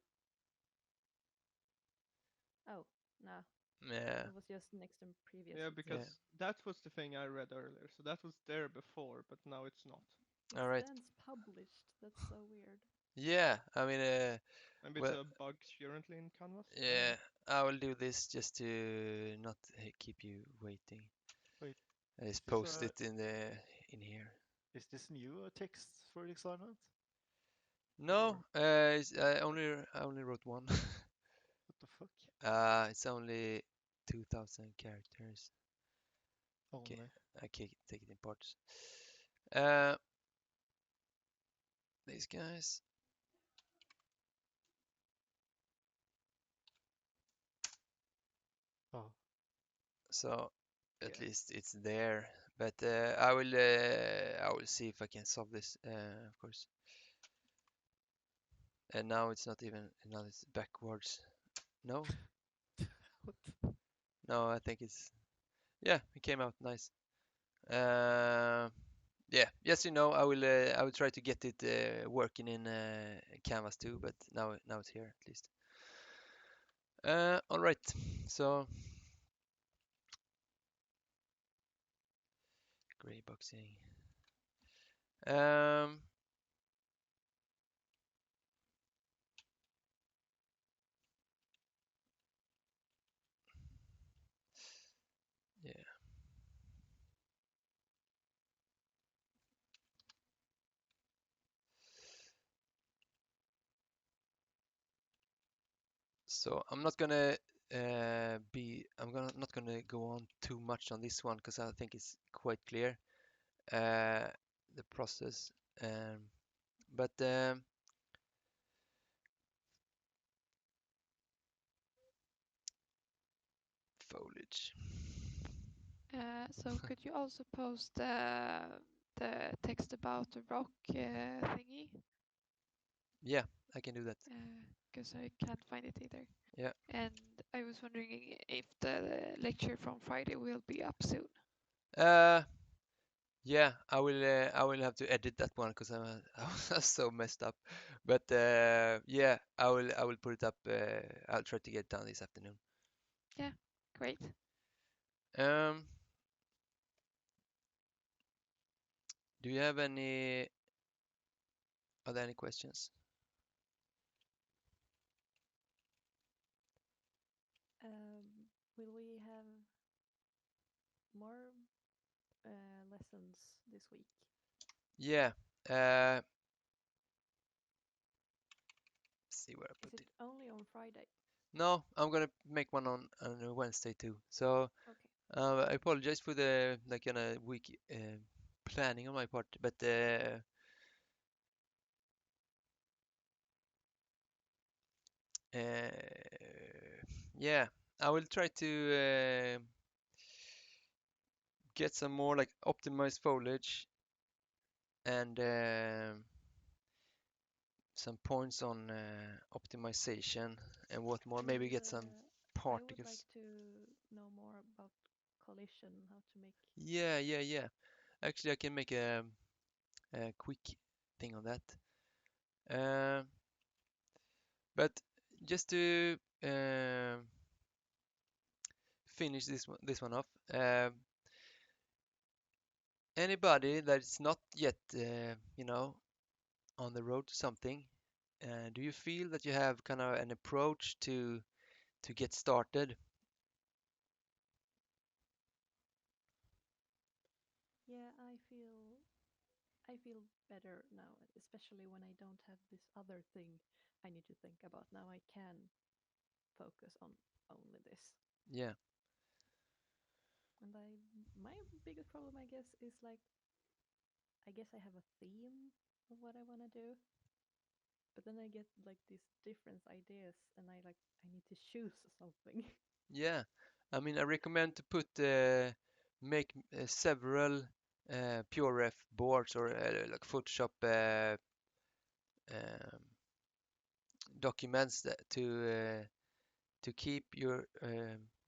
Speaker 2: Oh, no.
Speaker 1: Yeah.
Speaker 2: It was just next and previous.
Speaker 4: Yeah,
Speaker 2: It said.
Speaker 1: Yeah.
Speaker 4: because that was the thing I read earlier. So that was there before, but now it's not.
Speaker 2: It
Speaker 1: All right.
Speaker 2: stands published. That's so weird.
Speaker 1: Yeah. I mean,
Speaker 4: Maybe it's
Speaker 1: well,
Speaker 4: a bug currently in Canvas. I don't
Speaker 1: yeah.
Speaker 4: know.
Speaker 1: I will do this just to not keep you waiting.
Speaker 3: Wait,
Speaker 1: I just
Speaker 3: is this
Speaker 1: post it in here.
Speaker 3: is this new text for the assignment? Or
Speaker 1: No, I only wrote one.
Speaker 3: what the fuck?
Speaker 1: It's only 2,000 characters. Okay,
Speaker 3: Only.
Speaker 1: I can take it in parts. Uh, these guys.
Speaker 3: Oh,
Speaker 1: So at
Speaker 4: Yeah.
Speaker 1: least it's there. But I will see if I can solve this. Of course. And now it's not even. Now it's backwards. No,
Speaker 3: what?
Speaker 1: no. I think it's. Yeah, it came out nice. Uh, yeah. Yes, I will try to get it working in Canvas too. But now it's here at least. All right. So greyboxing. Um, yeah. So I'm not gonna not gonna go on too much on this one because I think it's quite clear the process. Um, but foliage.
Speaker 5: So could you also post the text about the rock thingy?
Speaker 1: Yeah, I can do that.
Speaker 5: Because I can't find it either.
Speaker 1: Yeah.
Speaker 5: And I was wondering if the lecture from Friday will be up soon.
Speaker 1: Uh, yeah, I will have to edit that one because I was so messed up. But yeah, I will put it up. I'll try to get it done this afternoon.
Speaker 5: Yeah, great.
Speaker 1: Um, do you have any? Are there any questions?
Speaker 2: Will we have more lessons this week?
Speaker 1: Yeah. Uh, see where I
Speaker 2: Is
Speaker 1: put
Speaker 2: it
Speaker 1: it.
Speaker 2: only on Friday?
Speaker 1: No, I'm gonna make one on a Wednesday too. So
Speaker 2: Okay.
Speaker 1: I apologize for the like kind of week planning on my part, but Yeah, I will try to get some more like optimized foliage and some points on optimization and what more. Maybe
Speaker 2: And
Speaker 1: get some
Speaker 2: I would like
Speaker 1: particles.
Speaker 2: to know more about collision, how to make.
Speaker 1: Yeah. Actually, I can make a quick thing on that. Uh, but just to finish this one off, anybody that's not yet, on the road to something, do you feel that you have kind of an approach to get started?
Speaker 2: Yeah, I feel better now, especially when I don't have this other thing I need to think about. Now I can focus on only this.
Speaker 1: Yeah,
Speaker 2: And my biggest problem, I guess, is like I guess I have a theme of what I want to do, but then I get like these different ideas, and I need to choose something.
Speaker 1: yeah. I mean, I recommend to make several PureRef boards or like Photoshop um, documents to keep your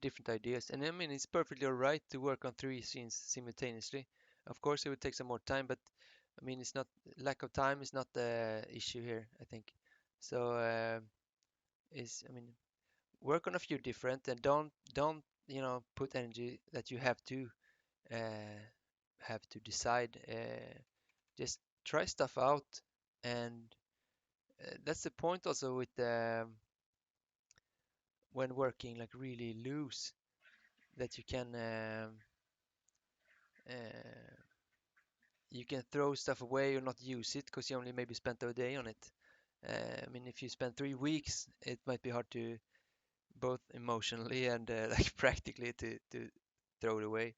Speaker 1: different ideas. And I mean, it's perfectly all right to work on three scenes simultaneously. Of course, it would take some more time, but I mean, it's not lack of time is not the issue here, I think. So, is I mean, work on a few different and don't put energy that you have to decide. Just try stuff out, and that's the point also with when working like really loose that uh, you can throw stuff away or not use it because you only maybe spent a day on it. I mean, if you spend 3 weeks, it might be hard to both emotionally and like practically to throw it away.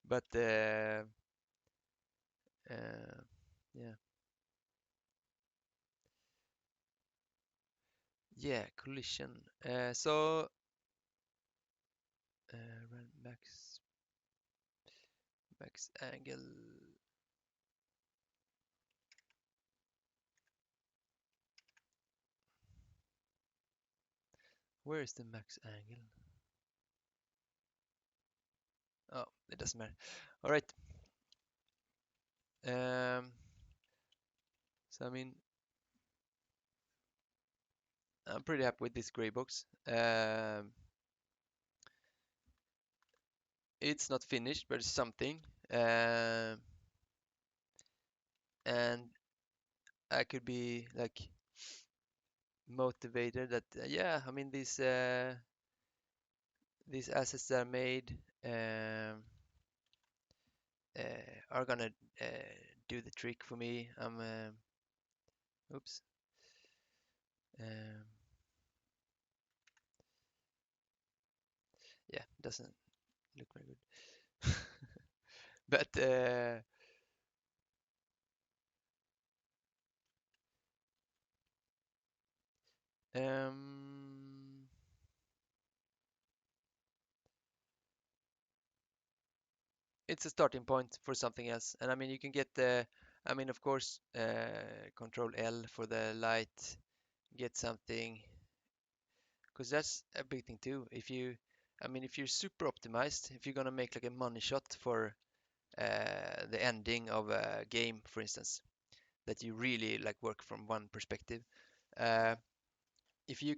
Speaker 1: But uh, yeah, yeah, collision. So run max angle. Where is the max angle? Oh, it doesn't matter. All right. So I mean, I'm pretty happy with this gray box. It's not finished, but it's something. Um, and I could be like motivated that yeah, I mean these assets that are made are gonna do the trick for me. Oops. Um, yeah, doesn't look very good. But um, it's a starting point for something else. And I mean, you can get I mean, of course, Control L for the light, get something, because that's a big thing too. I mean, if you're super optimized, if you're gonna make like a money shot for the ending of a game, for instance, that you really like work from one perspective. Uh, if you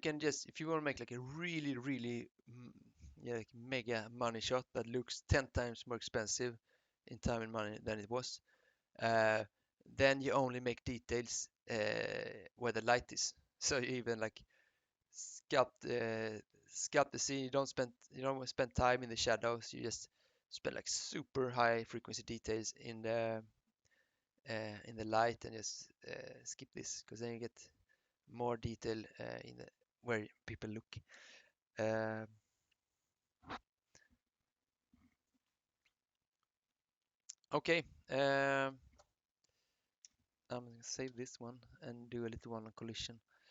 Speaker 1: want to make like a really yeah, like mega money shot that looks 10 times more expensive in time and money than it was, uh, then you only make details where the light is. So you even like sculpt sculpt the scene. You don't spend time in the shadows. You just spend like super high frequency details in the light and just skip this because then you get more detail in the where people look. Um, okay, I'm gonna save this one and do a little one on collision.